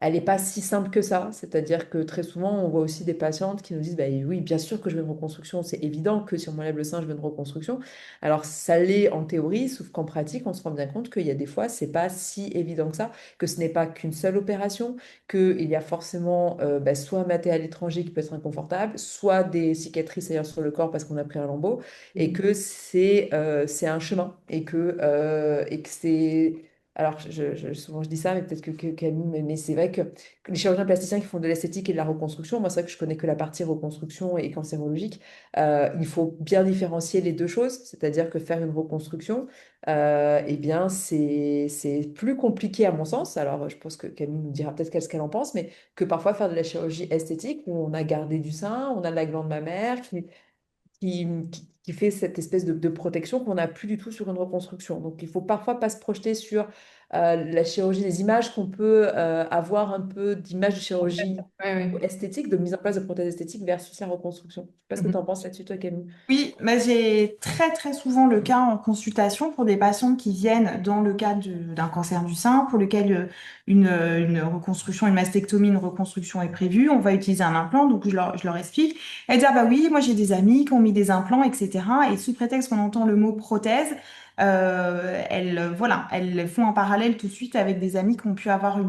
elle n'est pas si simple que ça. C'est-à-dire que très souvent, on voit aussi des patientes qui nous disent, bah, oui, bien sûr que je veux une reconstruction. C'est évident que si on m'enlève le sein, je veux une reconstruction. Alors, ça l'est en théorie, sauf qu'en pratique, on se rend bien compte qu'il y a des fois, c'est pas si évident que ça, que ce n'est pas qu'une seule opération, qu'il y a forcément soit un maté à l'étranger qui peut être inconfortable, soit des cicatrices ailleurs sur le corps parce qu'on a pris un lambeau, et que c'est un chemin, et que c'est alors, souvent je dis ça, mais peut-être que Camille, mais c'est vrai que les chirurgiens plasticiens qui font de l'esthétique et de la reconstruction, moi c'est vrai que je connais que la partie reconstruction et cancérologique, il faut bien différencier les deux choses, c'est-à-dire que faire une reconstruction, eh bien c'est plus compliqué à mon sens, alors je pense que Camille nous dira peut-être qu'est-ce qu'elle en pense, mais que parfois faire de la chirurgie esthétique où on a gardé du sein, on a de la glande mammaire, qui fait cette espèce de protection qu'on n'a plus du tout sur une reconstruction. Donc, il faut parfois pas se projeter sur la chirurgie des images, qu'on peut avoir un peu d'image de chirurgie Ouais, ouais. esthétique, de mise en place de prothèses esthétiques versus la reconstruction. Je sais pas ce que tu en Mhm. penses là-dessus, toi, Camille. Oui, mais j'ai très très souvent le cas en consultation pour des patients qui viennent dans le cadre d'un cancer du sein, pour lequel une reconstruction, une mastectomie, une reconstruction est prévue. On va utiliser un implant, donc je leur explique. Elles disent, ah bah oui, moi j'ai des amis qui ont mis des implants, etc. Et sous prétexte qu'on entend le mot prothèse, voilà, elles font un parallèle tout de suite avec des amis qui ont pu avoir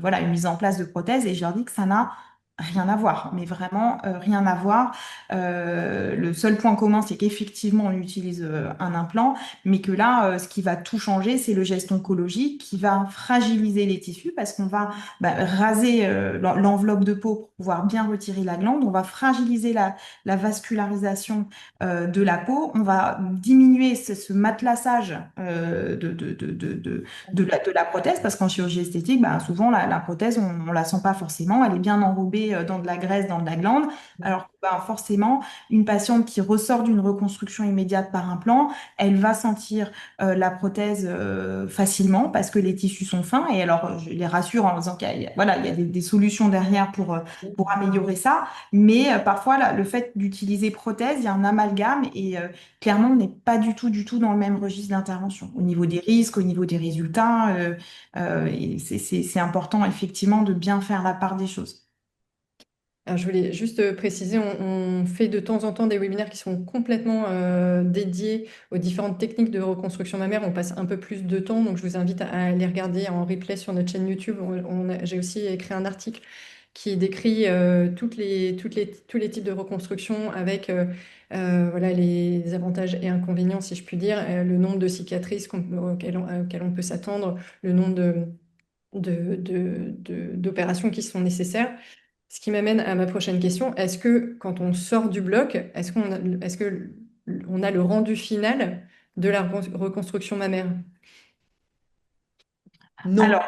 voilà, une mise en place de prothèse et je leur dis que ça n'a rien à voir, mais vraiment rien à voir. Le seul point commun, c'est qu'effectivement, on utilise un implant, mais que là, ce qui va tout changer, c'est le geste oncologique qui va fragiliser les tissus parce qu'on va raser l'enveloppe de peau pour pouvoir bien retirer la glande. On va fragiliser la vascularisation de la peau. On va diminuer ce matelassage de la prothèse parce qu'en chirurgie esthétique, souvent, la prothèse, on la sent pas forcément. Elle est bien enrobée dans de la graisse, dans de la glande. Alors que forcément, une patiente qui ressort d'une reconstruction immédiate par implant, elle va sentir la prothèse facilement parce que les tissus sont fins. Et alors, je les rassure en disant voilà, il y a des solutions derrière pour améliorer ça. Mais parfois, là, le fait d'utiliser prothèse, il y a un amalgame et clairement, on n'est pas du tout dans le même registre d'intervention au niveau des risques, au niveau des résultats. Et c'est important, effectivement, de bien faire la part des choses. Alors, je voulais juste préciser, on fait de temps en temps des webinaires qui sont complètement dédiés aux différentes techniques de reconstruction mammaire. On passe un peu plus de temps, donc je vous invite à les regarder en replay sur notre chaîne YouTube. J'ai aussi écrit un article qui décrit tous les types de reconstruction avec voilà, les avantages et inconvénients, si je puis dire, le nombre de cicatrices auxquelles on peut s'attendre, le nombre d'opérations qui sont nécessaires. Ce qui m'amène à ma prochaine question. Est-ce que quand on sort du bloc, est-ce que on a le rendu final de la reconstruction mammaire? Non. Alors,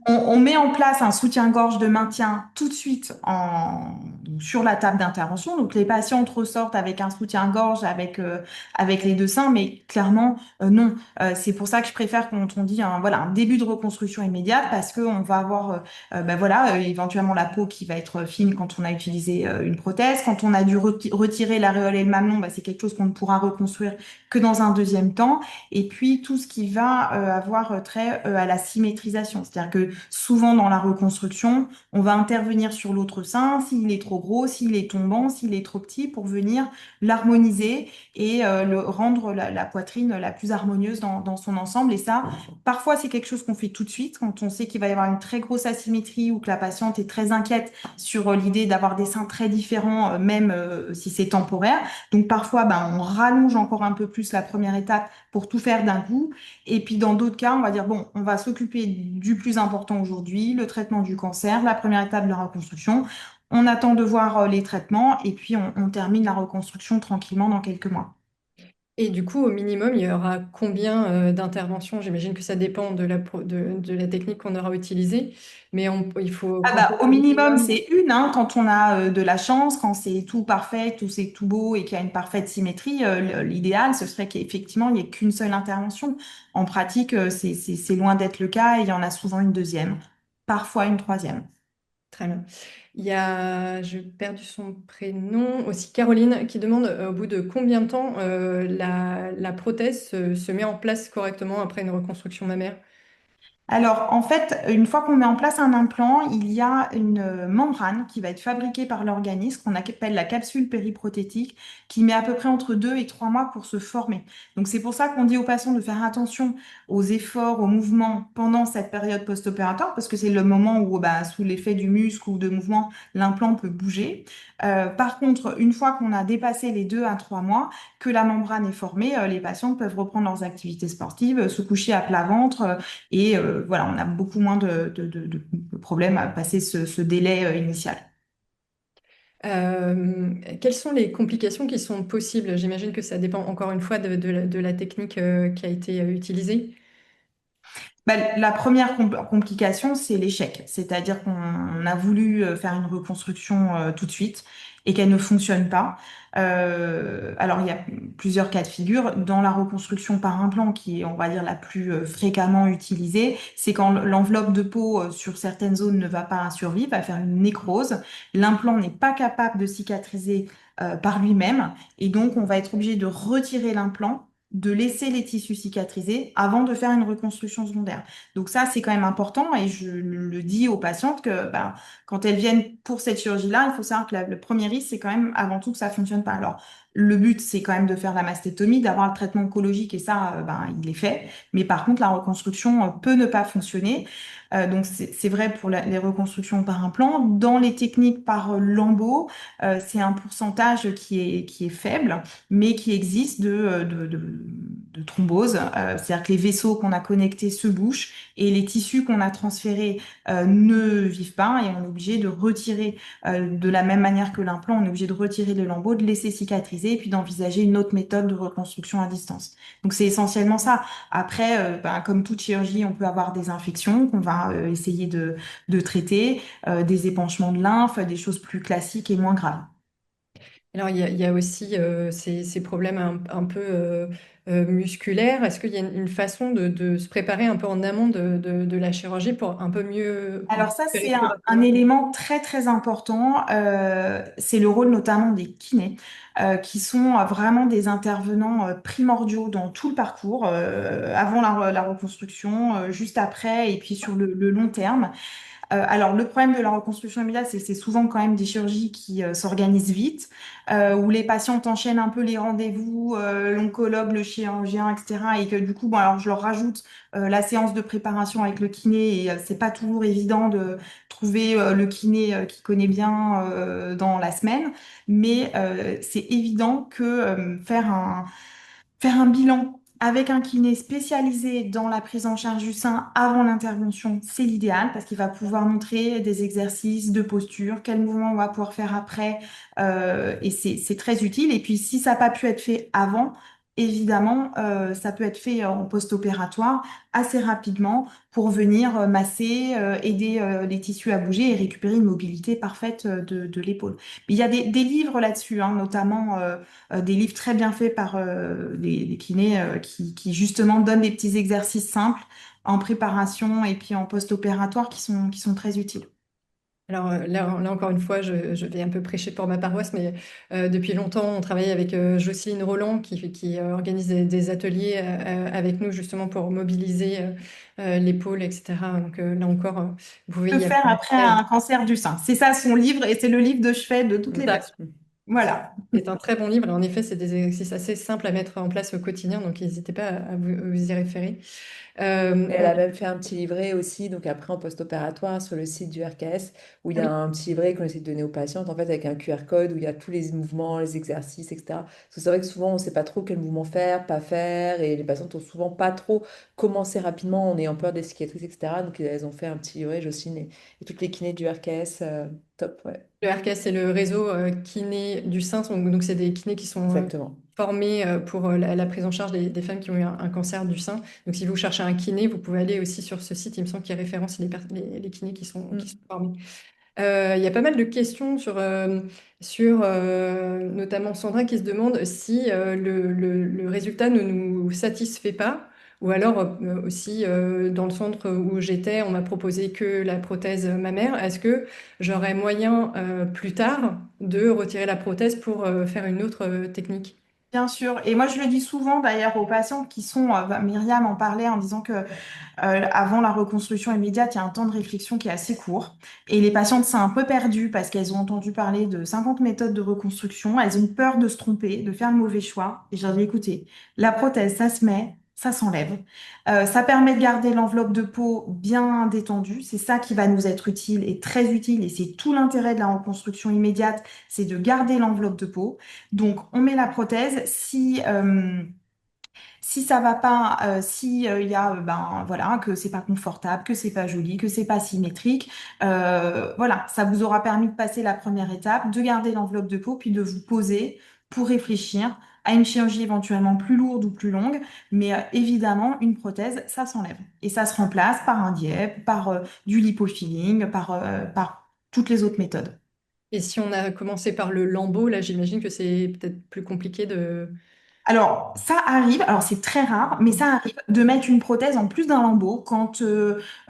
on met en place un soutien-gorge de maintien tout de suite sur la table d'intervention. Donc, les patientes ressortent avec un soutien-gorge avec les deux seins, mais clairement, non. C'est pour ça que je préfère quand on dit voilà, un début de reconstruction immédiate parce qu'on va avoir voilà, éventuellement la peau qui va être fine quand on a utilisé une prothèse. Quand on a dû retirer l'aréole et le mamelon, c'est quelque chose qu'on ne pourra reconstruire que dans un deuxième temps. Et puis, tout ce qui va avoir trait à la symétrisation. C'est-à-dire que souvent dans la reconstruction, on va intervenir sur l'autre sein, s'il est trop gros, s'il est tombant, s'il est trop petit, pour venir l'harmoniser et rendre la poitrine la plus harmonieuse dans son ensemble. Et ça, parfois, c'est quelque chose qu'on fait tout de suite quand on sait qu'il va y avoir une très grosse asymétrie ou que la patiente est très inquiète sur l'idée d'avoir des seins très différents, même si c'est temporaire. Donc parfois, on rallonge encore un peu plus la première étape pour tout faire d'un coup. Et puis dans d'autres cas, on va dire, bon, on va s'occuper du plus important aujourd'hui, le traitement du cancer, la première étape de la reconstruction. On attend de voir les traitements et puis on termine la reconstruction tranquillement dans quelques mois. Et du coup, au minimum, il y aura combien d'interventions? J'imagine que ça dépend de la technique qu'on aura utilisée, mais il faut Ah compter au au minimum, minimum. c'est une, hein, quand on a de la chance, quand c'est tout parfait, tout c'est tout beau et qu'il y a une parfaite symétrie, l'idéal, ce serait qu'effectivement, il n'y ait qu'une seule intervention. En pratique, c'est loin d'être le cas et il y en a souvent une deuxième, parfois une troisième. Très bien. Il y a, j'ai perdu son prénom, aussi Caroline, qui demande au bout de combien de temps la prothèse se met en place correctement après une reconstruction mammaire. Alors, en fait, une fois qu'on met en place un implant, il y a une membrane qui va être fabriquée par l'organisme, qu'on appelle la capsule périprothétique, qui met à peu près entre 2 et 3 mois pour se former. Donc, c'est pour ça qu'on dit aux patients de faire attention aux efforts, aux mouvements pendant cette période post-opératoire, parce que c'est le moment où, sous l'effet du muscle ou de mouvement, l'implant peut bouger. Par contre, une fois qu'on a dépassé les 2 à 3 mois, que la membrane est formée, les patients peuvent reprendre leurs activités sportives, se coucher à plat ventre. Et voilà, on a beaucoup moins de problèmes à passer ce délai initial. Quelles sont les complications qui sont possibles? J'imagine que ça dépend encore une fois de la technique qui a été utilisée. Bah, la première complication, c'est l'échec. C'est-à-dire qu'on a voulu faire une reconstruction tout de suite et qu'elle ne fonctionne pas. Alors, il y a plusieurs cas de figure. Dans la reconstruction par implant, qui est, on va dire, la plus fréquemment utilisée, c'est quand l'enveloppe de peau sur certaines zones ne va pas survivre, va faire une nécrose. L'implant n'est pas capable de cicatriser par lui-même et donc on va être obligé de retirer l'implant, de laisser les tissus cicatriser avant de faire une reconstruction secondaire. Donc ça, c'est quand même important et je le dis aux patientes que bah, quand elles viennent pour cette chirurgie-là, il faut savoir que le premier risque, c'est quand même avant tout que ça fonctionne pas. Alors, le but, c'est quand même de faire la mastéctomie, d'avoir le traitement oncologique et ça, ben, il est fait. Mais par contre, la reconstruction peut ne pas fonctionner. Donc, c'est vrai pour les reconstructions par implant. Dans les techniques par lambeau, c'est un pourcentage qui est faible mais qui existe de thrombose. C'est-à-dire que les vaisseaux qu'on a connectés se bouchent et les tissus qu'on a transférés ne vivent pas et on est obligé de retirer de la même manière que l'implant, on est obligé de retirer le lambeau, de laisser cicatriser et puis d'envisager une autre méthode de reconstruction à distance. Donc c'est essentiellement ça. Après, ben, comme toute chirurgie, on peut avoir des infections qu'on va essayer de traiter, des épanchements de lymphe, des choses plus classiques et moins graves. Alors, il y a aussi ces problèmes un peu musculaires. Est-ce qu'il y a une façon de se préparer un peu en amont de la chirurgie pour un peu mieux Alors ça, récupérer c'est plus un rapidement? élément très très important. C'est le rôle notamment des kinés, qui sont vraiment des intervenants primordiaux dans tout le parcours, avant la reconstruction, juste après, et puis sur le long terme. Alors, le problème de la reconstruction immédiate, c'est que c'est souvent quand même des chirurgies qui s'organisent vite, où les patientes enchaînent un peu les rendez-vous, l'oncologue, le chirurgien, etc. Et que du coup, bon, alors je leur rajoute la séance de préparation avec le kiné, et c'est pas toujours évident de trouver le kiné qui connaît bien dans la semaine, mais c'est évident que faire un bilan avec un kiné spécialisé dans la prise en charge du sein avant l'intervention, c'est l'idéal parce qu'il va pouvoir montrer des exercices de posture, quel mouvement on va pouvoir faire après, et c'est très utile. Et puis si ça n'a pas pu être fait avant, évidemment, ça peut être fait en post-opératoire assez rapidement pour venir masser, aider les tissus à bouger et récupérer une mobilité parfaite de l'épaule. Mais il y a des livres là-dessus, hein, notamment des livres très bien faits par les kinés qui justement donnent des petits exercices simples en préparation et puis en post-opératoire qui sont très utiles. Alors là, encore une fois, je vais un peu prêcher pour ma paroisse, mais depuis longtemps, on travaille avec Jocelyne Roland qui organise des ateliers avec nous justement pour mobiliser l'épaule, etc. Donc là encore, vous pouvez Que y faire apprendre. après un cancer du sein? C'est ça son livre et c'est le livre de chevet de toutes les patients. Voilà. C'est un très bon livre et en effet, c'est des exercices assez simples à mettre en place au quotidien, donc n'hésitez pas à vous y référer. Et elle On a même fait un petit livret aussi, donc après en post-opératoire sur le site du RKS, où il y a un petit livret qu'on essaie de donner aux patientes, en fait, avec un QR code où il y a tous les mouvements, les exercices, etc. Parce que c'est vrai que souvent, on ne sait pas trop quel mouvement faire, pas faire, et les patientes ont souvent pas trop commencé rapidement en ayant peur des cicatrices, etc. Donc, elles ont fait un petit livret, Jocelyne et toutes les kinés du RKS, top, ouais, Le RKS, c'est le réseau kiné du sein. Donc, c'est des kinés qui sont exactement. formés pour la prise en charge des femmes qui ont eu un cancer du sein. Donc, si vous cherchez un kiné, vous pouvez aller aussi sur ce site. Il me semble qu'il référence les kinés qui sont Mm. formés. Il y a pas mal de questions sur notamment Sandra qui se demande si le résultat ne nous satisfait pas, ou alors aussi dans le centre où j'étais, on m'a proposé que la prothèse mammaire. Est-ce que j'aurais moyen plus tard de retirer la prothèse pour faire une autre technique? Bien sûr. Et moi, je le dis souvent d'ailleurs aux patients qui sont, Myriam en parlait en disant que avant la reconstruction immédiate, il y a un temps de réflexion qui est assez court. Et les patientes sont un peu perdues parce qu'elles ont entendu parler de 50 méthodes de reconstruction. Elles ont peur de se tromper, de faire le mauvais choix. Et je leur dis, écoutez, la prothèse, ça se met, ça s'enlève. Ça permet de garder l'enveloppe de peau bien détendue. C'est ça qui va nous être utile et très utile. Et c'est tout l'intérêt de la reconstruction immédiate, c'est de garder l'enveloppe de peau. Donc, on met la prothèse. Si ça va pas, si il y a ben voilà que c'est pas confortable, que c'est pas joli, que c'est pas symétrique, voilà, ça vous aura permis de passer la première étape, de garder l'enveloppe de peau, puis de vous poser pour réfléchir à une chirurgie éventuellement plus lourde ou plus longue. Mais évidemment, une prothèse, ça s'enlève. Et ça se remplace par un DIEP, par du lipofilling, par toutes les autres méthodes. Et si on a commencé par le lambeau, là, j'imagine que c'est peut-être plus compliqué de... Alors, ça arrive, alors c'est très rare, mais ça arrive de mettre une prothèse en plus d'un lambeau quand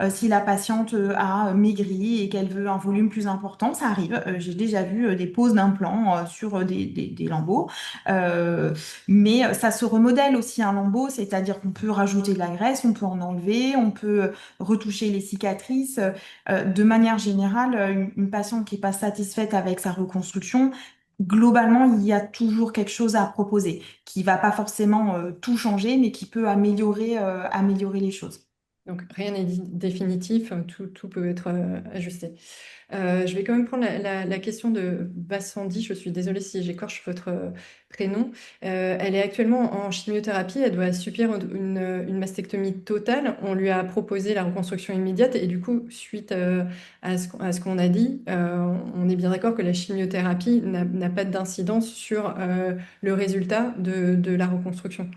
si la patiente a maigri et qu'elle veut un volume plus important, ça arrive. J'ai déjà vu des poses d'implants sur des lambeaux. Euh, mais ça se remodèle aussi un lambeau, c'est-à-dire qu'on peut rajouter de la graisse, on peut en enlever, on peut retoucher les cicatrices. De manière générale, une patiente qui n'est pas satisfaite avec sa reconstruction, globalement, il y a toujours quelque chose à proposer qui va pas forcément tout changer, mais qui peut améliorer les choses. Donc rien n'est définitif, tout peut être ajusté. Je vais quand même prendre la question de Bassandi. Je suis désolée si j'écorche votre prénom. Elle est actuellement en chimiothérapie. Elle doit subir une mastectomie totale. On lui a proposé la reconstruction immédiate. Et du coup, suite à ce qu'on a dit, on est bien d'accord que la chimiothérapie n'a pas d'incidence sur le résultat de la reconstruction.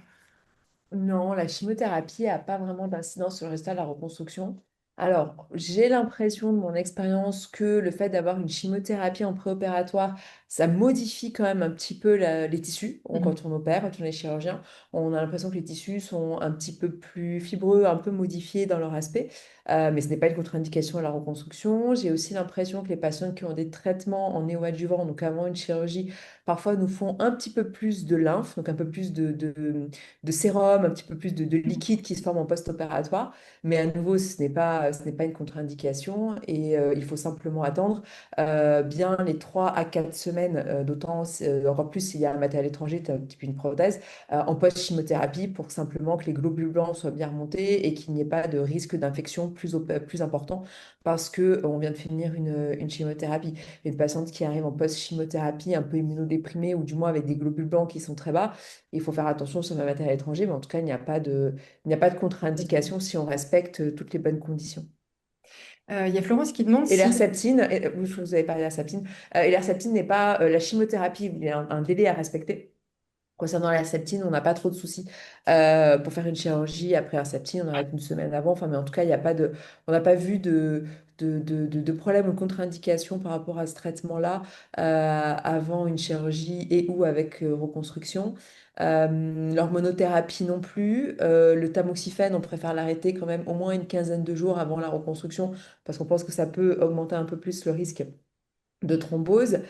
Non, la chimiothérapie n'a pas vraiment d'incidence sur le résultat de la reconstruction. Alors, j'ai l'impression de mon expérience que le fait d'avoir une chimiothérapie en préopératoire, ça modifie quand même un petit peu les tissus. Mhm. Quand on opère, quand on est chirurgien, on a l'impression que les tissus sont un petit peu plus fibreux, un peu modifiés dans leur aspect. Mais ce n'est pas une contre-indication à la reconstruction. J'ai aussi l'impression que les patients qui ont des traitements en néoadjuvant, donc avant une chirurgie, parfois nous font un petit peu plus de lymphe, donc un peu plus de sérum, un petit peu plus de liquide qui se forme en post-opératoire. Mais à nouveau, ce n'est pas une contre-indication et il faut simplement attendre bien les 3 à 4 semaines, d'autant encore plus s'il y a un matériel étranger, type une prothèse, en post-chimiothérapie pour simplement que les globules blancs soient bien remontés et qu'il n'y ait pas de risque d'infection plus important parce qu'on vient de finir une chimiothérapie. Une patiente qui arrive en post-chimiothérapie un peu immunodéprimée ou du moins avec des globules blancs qui sont très bas, il faut faire attention sur le matériel étranger, mais en tout cas, il n'y a pas de contre-indication si on respecte toutes les bonnes conditions. Il y a Florence qui demande Et si... l'herceptine, je vous avais parlé de l'herceptine, et l'herceptine n'est pas la chimiothérapie, il y a un délai à respecter. Concernant la septine, on n'a pas trop de soucis. Pour faire une chirurgie après la septine, on arrête une semaine avant. Enfin, mais en tout cas, il y a pas de, on n'a pas vu de problème ou contre-indication par rapport à ce traitement-là avant une chirurgie et ou avec reconstruction. L'hormonothérapie non plus. Le tamoxifène, on préfère l'arrêter quand même au moins une quinzaine de jours avant la reconstruction parce qu'on pense que ça peut augmenter un peu plus le risque de thrombose.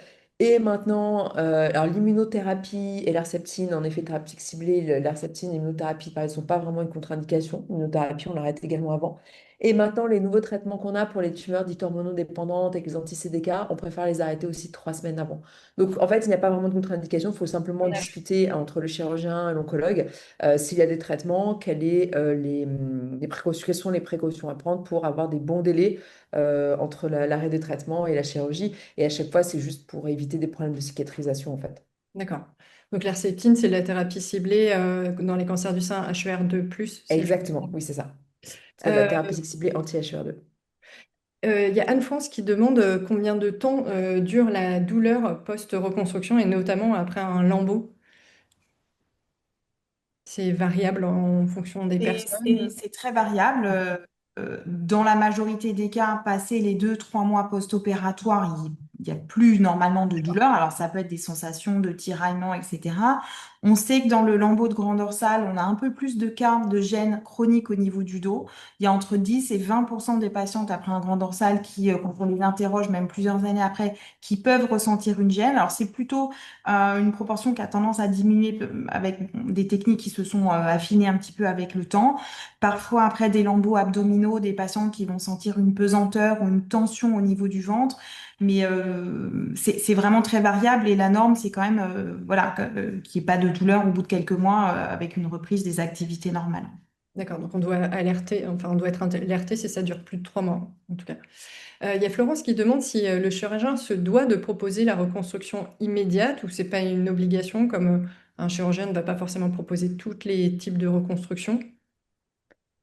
Et maintenant, alors l'immunothérapie et l'herceptine, en effet, thérapeutique ciblée, l'herceptine et l'immunothérapie, pareil, ne sont pas vraiment une contre-indication. L'immunothérapie, on l'arrête également avant. Et maintenant, les nouveaux traitements qu'on a pour les tumeurs dites hormonodépendantes et les anti-CDK, on préfère les arrêter aussi 3 semaines avant. Donc, en fait, il n'y a pas vraiment de contre-indication. Il faut simplement discuter entre le chirurgien et l'oncologue s'il y a des traitements, les précautions, quelles sont les précautions à prendre pour avoir des bons délais entre l'arrêt des traitements et la chirurgie. Et à chaque fois, c'est juste pour éviter des problèmes de cicatrisation, en fait. D'accord. Donc l'herceptine, c'est la thérapie ciblée dans les cancers du sein HER2+, si je... Exactement, oui, c'est ça. C'est la Euh, thérapie ciblée anti-HER2. Il y a Anne-France qui demande combien de temps dure la douleur post-reconstruction et notamment après un lambeau. C'est variable en fonction des personnes. C'est très variable. Dans la majorité des cas, passé les 2, 3 mois post-opératoires, il n'y a plus normalement de douleur. Alors, ça peut être des sensations de tiraillement, etc. On sait que dans le lambeau de grand dorsal, on a un peu plus de cas de gêne chronique au niveau du dos. Il y a entre 10 et 20% des patientes après un grand dorsal qui, quand on les interroge, même plusieurs années après, qui peuvent ressentir une gêne. Alors, c'est plutôt une proportion qui a tendance à diminuer avec des techniques qui se sont affinées un petit peu avec le temps. Parfois, après des lambeaux abdominaux, des patients qui vont sentir une pesanteur ou une tension au niveau du ventre. Mais c'est vraiment très variable et la norme, c'est quand même voilà, qu'il n'y ait pas de douleur au bout de quelques mois avec une reprise des activités normales. D'accord, donc on doit alerter, enfin on doit être alerté si ça dure plus de 3 mois, en tout cas. Il y a Florence qui demande si le chirurgien se doit de proposer la reconstruction immédiate ou c'est pas une obligation, comme un chirurgien ne va pas forcément proposer tous les types de reconstruction.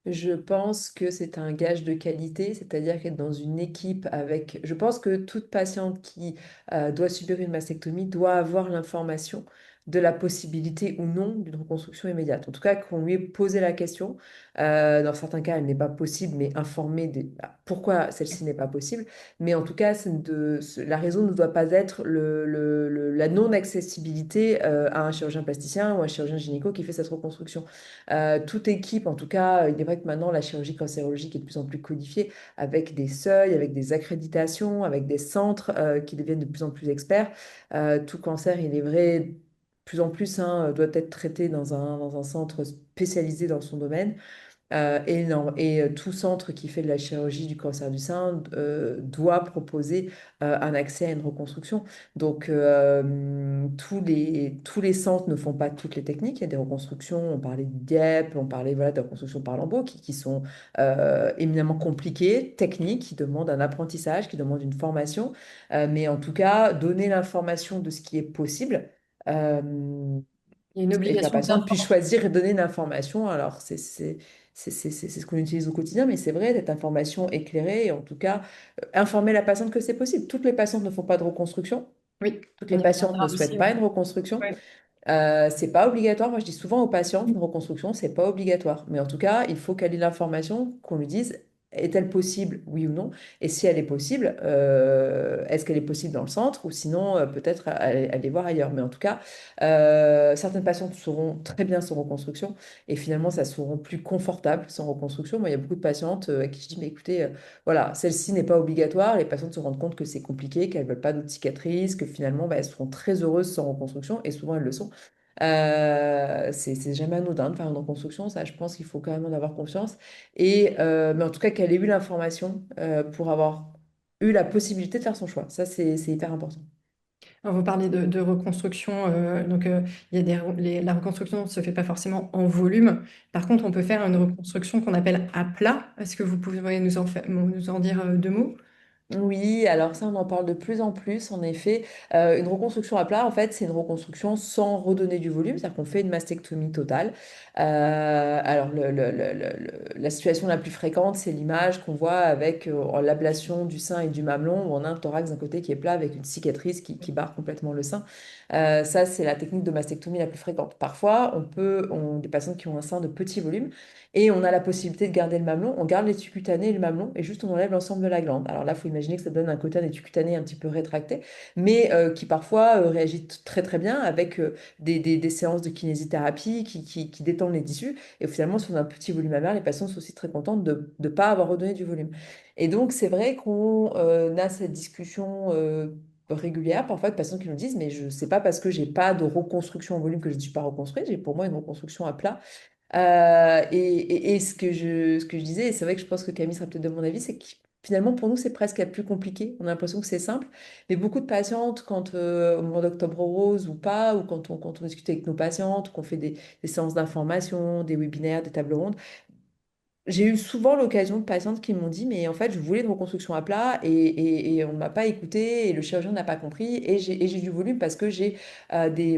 Je pense que c'est un gage de qualité, c'est-à-dire qu'être dans une équipe avec... Je pense que toute patiente qui doit subir une mastectomie doit avoir l'information de la possibilité ou non d'une reconstruction immédiate. En tout cas, qu'on lui ait posé la question. Dans certains cas, elle n'est pas possible, mais informé de pourquoi celle-ci n'est pas possible. Mais en tout cas, la raison ne doit pas être la non-accessibilité à un chirurgien plasticien ou un chirurgien gynéco qui fait cette reconstruction. Toute équipe, en tout cas, il est vrai que maintenant la chirurgie cancérologique est de plus en plus codifiée avec des seuils, avec des accréditations, avec des centres qui deviennent de plus en plus experts. Tout cancer, il est vrai, de plus en plus, hein, doit être traité dans un centre spécialisé dans son domaine. Tout centre qui fait de la chirurgie du cancer du sein doit proposer un accès à une reconstruction. Donc, tous les centres ne font pas toutes les techniques. Il y a des reconstructions, on parlait du DIEP, on parlait voilà, de reconstruction par lambeaux qui sont éminemment compliquées, techniques, qui demandent un apprentissage, qui demandent une formation. Mais en tout cas, donner l'information de ce qui est possible. euh, Il y a une et que la obligation patiente puisse d'information. choisir et donner une information. Alors, c'est ce qu'on utilise au quotidien, mais c'est vrai, cette information éclairée, et en tout cas, informer la patiente que c'est possible. Toutes les patientes ne font pas de reconstruction, Oui, toutes on les y patientes ne reviendra souhaitent aussi. pas Oui. une reconstruction. Oui. C'est pas obligatoire. Moi, je dis souvent aux patients, une reconstruction, c'est pas obligatoire. Mais en tout cas, il faut qu'elle ait l'information, qu'on lui dise, est-elle possible, oui ou non? Et si elle est possible, est-ce qu'elle est possible dans le centre ou sinon, peut-être aller voir ailleurs. Mais en tout cas, certaines patientes seront très bien sans reconstruction et finalement, ça seront plus confortables sans reconstruction. Moi, il y a beaucoup de patientes à qui je dis, mais écoutez, voilà, celle-ci n'est pas obligatoire. Les patientes se rendent compte que c'est compliqué, qu'elles veulent pas d'autres cicatrices, que finalement, bah, elles seront très heureuses sans reconstruction et souvent elles le sont. C'est jamais anodin de faire une reconstruction, ça je pense qu'il faut quand même en avoir conscience. Mais en tout cas qu'elle ait eu l'information pour avoir eu la possibilité de faire son choix. Ça c'est hyper important. Alors, vous parlez de reconstruction, il y a la reconstruction ne se fait pas forcément en volume. Par contre, on peut faire une reconstruction qu'on appelle à plat. Est-ce que vous pouvez nous en dire deux mots? Oui, alors ça, on en parle de plus en plus, en effet. Une reconstruction à plat, en fait, c'est une reconstruction sans redonner du volume, c'est-à-dire qu'on fait une mastectomie totale. Alors, la situation la plus fréquente, c'est l'image qu'on voit avec l'ablation du sein et du mamelon, où on a un thorax d'un côté qui est plat avec une cicatrice qui barre complètement le sein. Ça, c'est la technique de mastectomie la plus fréquente. Parfois, des patients qui ont un sein de petit volume, et on a la possibilité de garder le mamelon. On garde l'étui cutané et le mamelon et juste on enlève l'ensemble de la glande. Alors là, il faut imaginer que ça donne un côté d'étui cutané un petit peu rétracté, mais qui parfois réagit très très bien avec des séances de kinésithérapie qui détendent les tissus. Et finalement, si on a un petit volume mammaire, les patients sont aussi très contentes de ne pas avoir redonné du volume. Et donc, c'est vrai qu'on a cette discussion. Régulière, parfois de patients qui nous disent, mais je ne sais pas parce que j'ai pas de reconstruction en volume que je ne suis pas reconstruite, j'ai pour moi une reconstruction à plat. Et ce que je disais, et c'est vrai que je pense que Camille sera peut-être de mon avis, c'est que finalement, pour nous, c'est presque plus compliqué. On a l'impression que c'est simple. Mais beaucoup de patientes, quand au moment d'Octobre Rose ou pas, ou quand on discute avec nos patientes, qu'on fait des séances d'information, des webinaires, des tables rondes, j'ai eu souvent l'occasion de patientes qui m'ont dit, mais en fait, je voulais une reconstruction à plat et on ne m'a pas écouté et le chirurgien n'a pas compris et j'ai du volume parce que j'ai des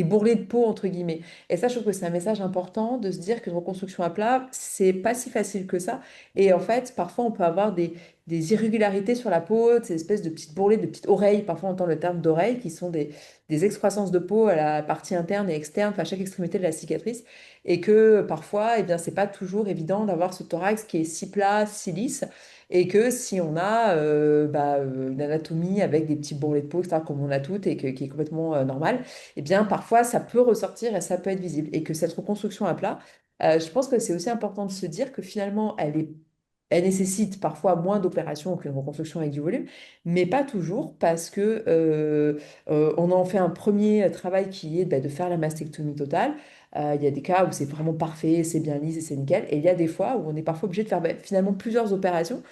bourrelets de peau, entre guillemets. Et ça, je trouve que c'est un message important de se dire qu'une reconstruction à plat, c'est pas si facile que ça. Et en fait, parfois, on peut avoir des irrégularités sur la peau, ces espèces de petites bourrelets, de petites oreilles. Parfois, on entend le terme d'oreille, qui sont des excroissances de peau à la partie interne et externe, enfin, à chaque extrémité de la cicatrice et que parfois, eh bien, c'est pas toujours évident d'avoir ce thorax qui est si plat, si lisse, et que si on a une anatomie avec des petits bourrelets de peau, etc., comme on a toutes, et qui est complètement normale, eh bien, parfois, ça peut ressortir et ça peut être visible. Et que cette reconstruction à plat, je pense que c'est aussi important de se dire que finalement, elle nécessite parfois moins d'opérations qu'une reconstruction avec du volume, mais pas toujours parce que on en fait un premier travail qui est de faire la mastectomie totale. Il y a des cas où c'est vraiment parfait, c'est bien lisse et c'est nickel. Et il y a des fois où on est parfois obligé de faire finalement plusieurs opérations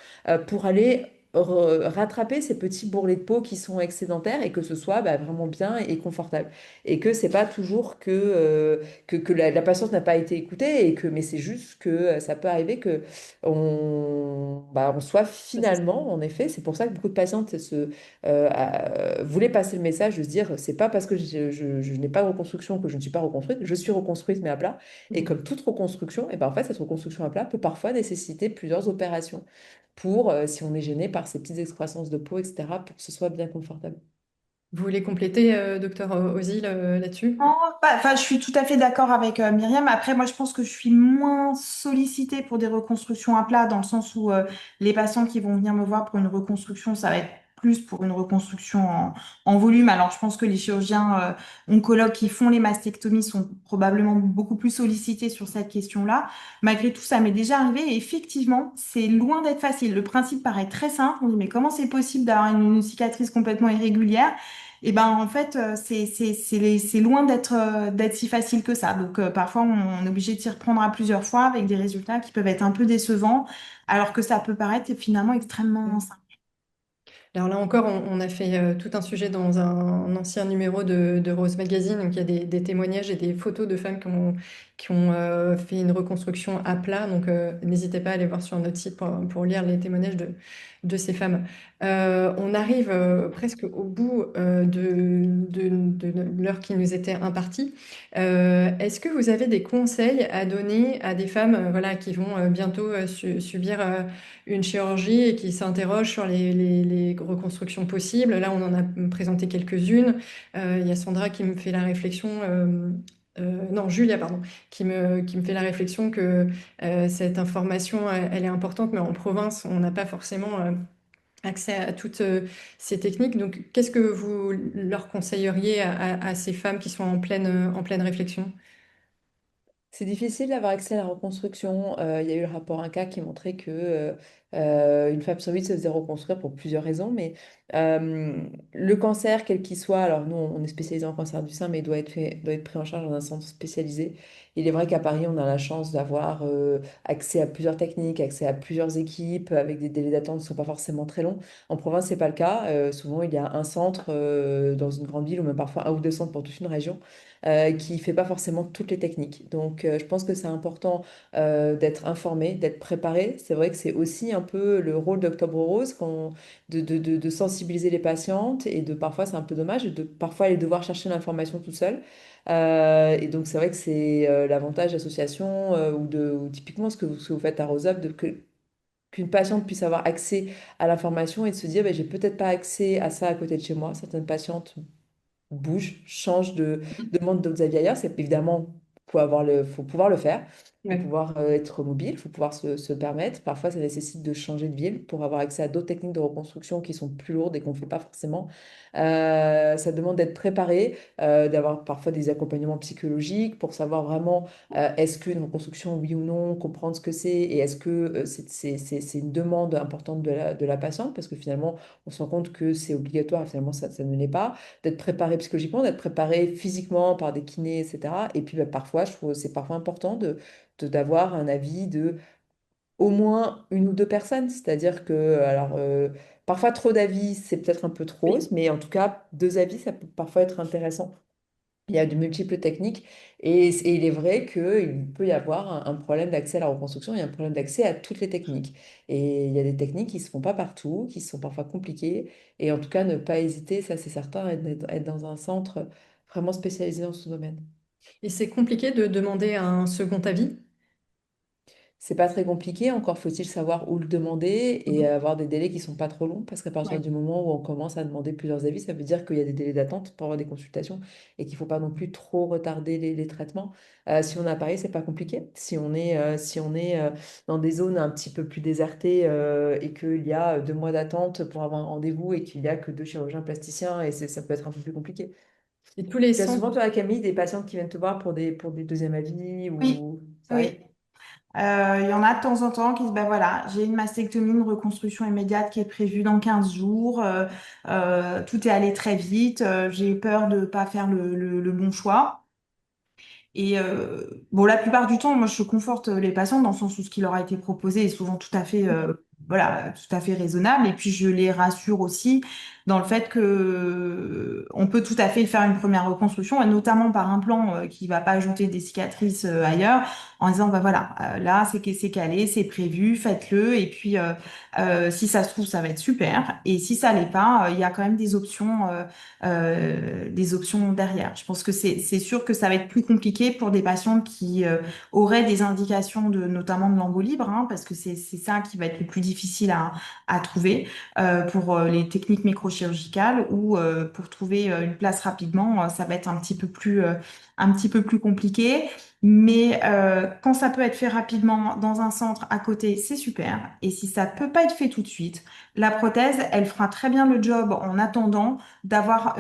pour aller rattraper ces petits bourrelets de peau qui sont excédentaires et que ce soit vraiment bien et confortable. Et que c'est pas toujours que la patiente n'a pas été écoutée, mais c'est juste que ça peut arriver que on soit Ça, c'est ça. finalement, en effet, c'est pour ça que beaucoup de patientes voulaient passer le message de se dire, c'est pas parce que je n'ai pas de reconstruction que je ne suis pas reconstruite, je suis reconstruite mais à plat. Et comme toute reconstruction, et ben en fait, cette reconstruction à plat peut parfois nécessiter plusieurs opérations pour, si on est gêné par ces petites excroissances de peau, etc., pour que ce soit bien confortable. Vous voulez compléter, docteur Ozil, là-dessus? Non, enfin, je suis tout à fait d'accord avec Myriam. Après, moi, je pense que je suis moins sollicitée pour des reconstructions à plat, dans le sens où les patients qui vont venir me voir pour une reconstruction, ça va être plus pour une reconstruction en volume. Alors, je pense que les chirurgiens oncologues qui font les mastectomies sont probablement beaucoup plus sollicités sur cette question-là. Malgré tout, ça m'est déjà arrivé et effectivement, c'est loin d'être facile. Le principe paraît très simple. On dit, mais comment c'est possible d'avoir une cicatrice complètement irrégulière? Et ben en fait, c'est loin d'être si facile que ça. Donc parfois, on est obligé de s'y reprendre à plusieurs fois avec des résultats qui peuvent être un peu décevants, alors que ça peut paraître finalement extrêmement simple. Alors là encore, on a fait tout un sujet dans un ancien numéro de Rose Magazine. Donc il y a des témoignages et des photos de femmes qui ont fait une reconstruction à plat. Donc n'hésitez pas à aller voir sur notre site pour lire les témoignages de ces femmes. On arrive presque au bout de l'heure qui nous était impartie. Est-ce que vous avez des conseils à donner à des femmes voilà, qui vont bientôt subir une chirurgie et qui s'interroge sur les reconstructions possibles? Là, on en a présenté quelques-unes. Il y a Sandra qui me fait la réflexion, non, Julia, pardon, qui me fait la réflexion que cette information, elle est importante, mais en province, on n'a pas forcément accès à toutes ces techniques. Donc, qu'est-ce que vous leur conseilleriez à ces femmes qui sont en pleine réflexion? C'est difficile d'avoir accès à la reconstruction. Il y a eu le rapport INCA qui montrait que une femme sur huit se faisait reconstruire pour plusieurs raisons. Mais le cancer, quel qu'il soit, alors nous on est spécialisé en cancer du sein, mais il doit être pris en charge dans un centre spécialisé. Il est vrai qu'à Paris, on a la chance d'avoir accès à plusieurs techniques, accès à plusieurs équipes, avec des délais d'attente qui ne sont pas forcément très longs. En province, c'est pas le cas. Souvent, il y a un centre dans une grande ville, ou même parfois un ou deux centres pour toute une région qui fait pas forcément toutes les techniques. Donc, je pense que c'est important d'être informé, d'être préparé. C'est vrai que c'est aussi un peu le rôle d'Octobre Rose de sensibiliser les patientes et de parfois, c'est un peu dommage, de parfois aller devoir chercher l'information tout seul. Et donc, c'est vrai que c'est l'avantage d'association ou typiquement ce que vous faites à Roseup, qu'une patiente puisse avoir accès à l'information et de se dire, ben, j'ai peut-être pas accès à ça à côté de chez moi. Certaines patientes bouge, change de demande d'autres avis ailleurs. C'est évidemment, faut pouvoir le faire, faut Ouais. pouvoir être mobile, faut pouvoir se le permettre. Parfois, ça nécessite de changer de ville pour avoir accès à d'autres techniques de reconstruction qui sont plus lourdes et qu'on ne fait pas forcément. Ça demande d'être préparé, d'avoir parfois des accompagnements psychologiques pour savoir vraiment est-ce qu'une reconstruction, oui ou non, comprendre ce que c'est et est-ce que c'est une demande importante de la patiente parce que finalement, on se rend compte que c'est obligatoire et finalement, ça ne l'est pas d'être préparé psychologiquement, d'être préparé physiquement par des kinés, etc. Et puis bah, parfois, je trouve que c'est parfois important d'avoir un avis de au moins une ou deux personnes. C'est-à-dire que, alors, parfois trop d'avis, c'est peut-être un peu trop, Oui. mais en tout cas, deux avis, ça peut parfois être intéressant. Il y a de multiples techniques et il est vrai qu'il peut y avoir un problème d'accès à la reconstruction et un problème d'accès à toutes les techniques. Et il y a des techniques qui ne se font pas partout, qui sont parfois compliquées. Et en tout cas, ne pas hésiter, ça c'est certain, être dans un centre vraiment spécialisé dans ce domaine. Et c'est compliqué de demander un second avis? C'est pas très compliqué, encore faut-il savoir où le demander et Mhm. avoir des délais qui sont pas trop longs, parce qu'à partir Ouais. du moment où on commence à demander plusieurs avis, ça veut dire qu'il y a des délais d'attente pour avoir des consultations et qu'il faut pas non plus trop retarder les traitements. Si on est à Paris, c'est pas compliqué. Si on est dans des zones un petit peu plus désertées et qu'il y a 2 mois d'attente pour avoir un rendez-vous et qu'il y a que deux chirurgiens plasticiens, et ça peut être un peu plus compliqué. Et tous les Tu as centres. souvent, toi, Camille, des patientes qui viennent te voir pour des deuxièmes avis Oui, ou ça arrive? oui. Il y en a de temps en temps qui disent, ben voilà, j'ai une mastectomie, une reconstruction immédiate qui est prévue dans 15 jours, tout est allé très vite, j'ai peur de ne pas faire le bon choix. Et bon, la plupart du temps, moi, je conforte les patients dans le sens où ce qui leur a été proposé est souvent tout à fait, voilà, tout à fait raisonnable. Et puis, je les rassure aussi dans le fait que on peut tout à fait faire une première reconstruction, et notamment par un plan qui va pas ajouter des cicatrices ailleurs, en disant, bah voilà, là, c'est calé, c'est prévu, faites-le. Et puis, si ça se trouve, ça va être super. Et si ça l'est pas, il y a quand même des options derrière. Je pense que c'est sûr que ça va être plus compliqué pour des patients qui auraient des indications de notamment de l'embolie libre, hein, parce que c'est ça qui va être le plus difficile à trouver pour les techniques microchirurgicale ou pour trouver une place rapidement, ça va être un petit peu plus compliqué. Mais quand ça peut être fait rapidement dans un centre à côté, c'est super. Et si ça peut pas être fait tout de suite, la prothèse, elle fera très bien le job en attendant d'avoir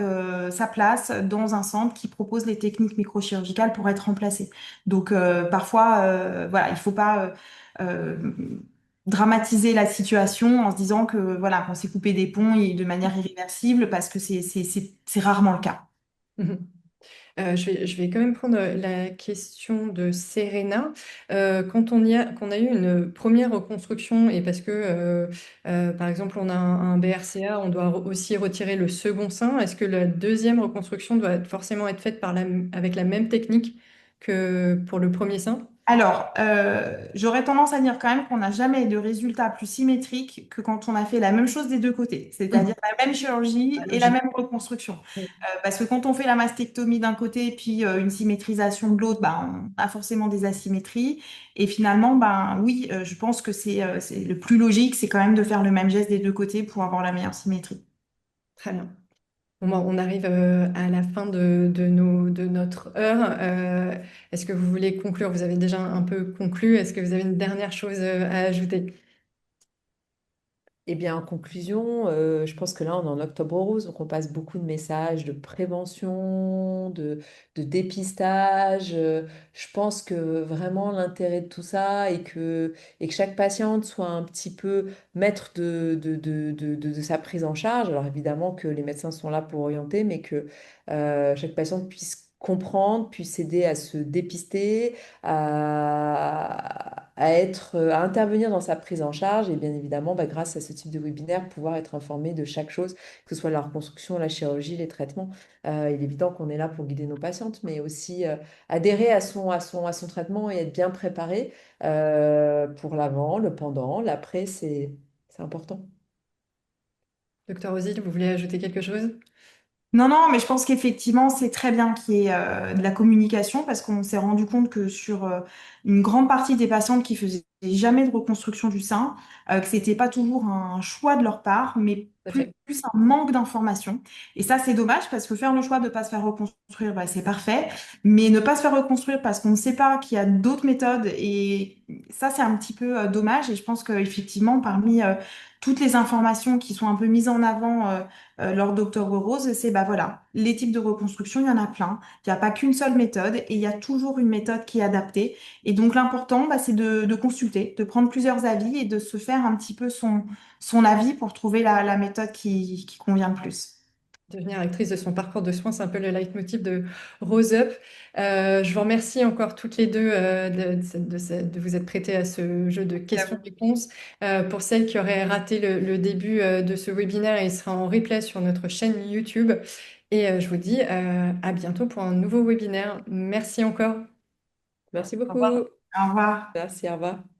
sa place dans un centre qui propose les techniques microchirurgicales pour être remplacée. Donc parfois, voilà, il faut pas dramatiser la situation en se disant que voilà, qu'on s'est coupé des ponts et de manière irréversible parce que c'est rarement le cas. Je vais quand même prendre la question de Serena. Quand qu'on a eu une première reconstruction et parce que, par exemple, on a un BRCA, on doit aussi retirer le second sein, est-ce que la deuxième reconstruction doit forcément être faite avec la même technique que pour le premier sein? Alors, j'aurais tendance à dire quand même qu'on n'a jamais de résultat plus symétrique que quand on a fait la même chose des deux côtés, c'est-à-dire Mhm. la même chirurgie Ah, et la logique. même reconstruction. Parce que quand on fait la mastectomie d'un côté puis une symétrisation de l'autre, bah, on a forcément des asymétries. Et finalement, ben oui, je pense que c'est le plus logique, c'est quand même de faire le même geste des deux côtés pour avoir la meilleure symétrie. Très bien. Bon, ben, on arrive à la fin de notre heure. Est-ce que vous voulez conclure? Vous avez déjà un peu conclu. Est-ce que vous avez une dernière chose à ajouter? Eh bien, en conclusion, je pense que là, on est en octobre rose, donc on passe beaucoup de messages de prévention, de dépistage. Je pense que vraiment l'intérêt de tout ça et que chaque patiente soit un petit peu maître de sa prise en charge. Alors évidemment que les médecins sont là pour orienter, mais que chaque patiente puisse comprendre, puisse aider à se dépister, à intervenir dans sa prise en charge et bien évidemment, bah, grâce à ce type de webinaire, pouvoir être informé de chaque chose, que ce soit la reconstruction, la chirurgie, les traitements. Il est évident qu'on est là pour guider nos patientes, mais aussi adhérer à son traitement et être bien préparé pour l'avant, le pendant, l'après, c'est important. Docteur Ozil, vous voulez ajouter quelque chose? Non, non, mais je pense qu'effectivement, c'est très bien qu'il y ait de la communication parce qu'on s'est rendu compte que sur une grande partie des patientes qui faisaient jamais de reconstruction du sein, que c'était pas toujours un choix de leur part, mais Tout à fait. plus un manque d'information. Et ça, c'est dommage parce que faire le choix de ne pas se faire reconstruire, bah, c'est parfait, mais ne pas se faire reconstruire parce qu'on ne sait pas qu'il y a d'autres méthodes, et ça, c'est un petit peu dommage. Et je pense qu'effectivement, parmi toutes les informations qui sont un peu mises en avant, lors d'Octobre Rose, c'est bah voilà, les types de reconstruction, il y en a plein. Il n'y a pas qu'une seule méthode et il y a toujours une méthode qui est adaptée. Et donc l'important, bah, c'est de consulter, de prendre plusieurs avis et de se faire un petit peu son avis pour trouver la méthode qui convient le plus. Devenir actrice de son parcours de soins, c'est un peu le leitmotiv de Rose Up. Je vous remercie encore toutes les deux de vous être prêtées à ce jeu de questions-réponses. Pour celles qui auraient raté le début de ce webinaire, il sera en replay sur notre chaîne YouTube. Et je vous dis à bientôt pour un nouveau webinaire. Merci encore. Merci Au revoir. beaucoup. Au revoir. Merci, au revoir.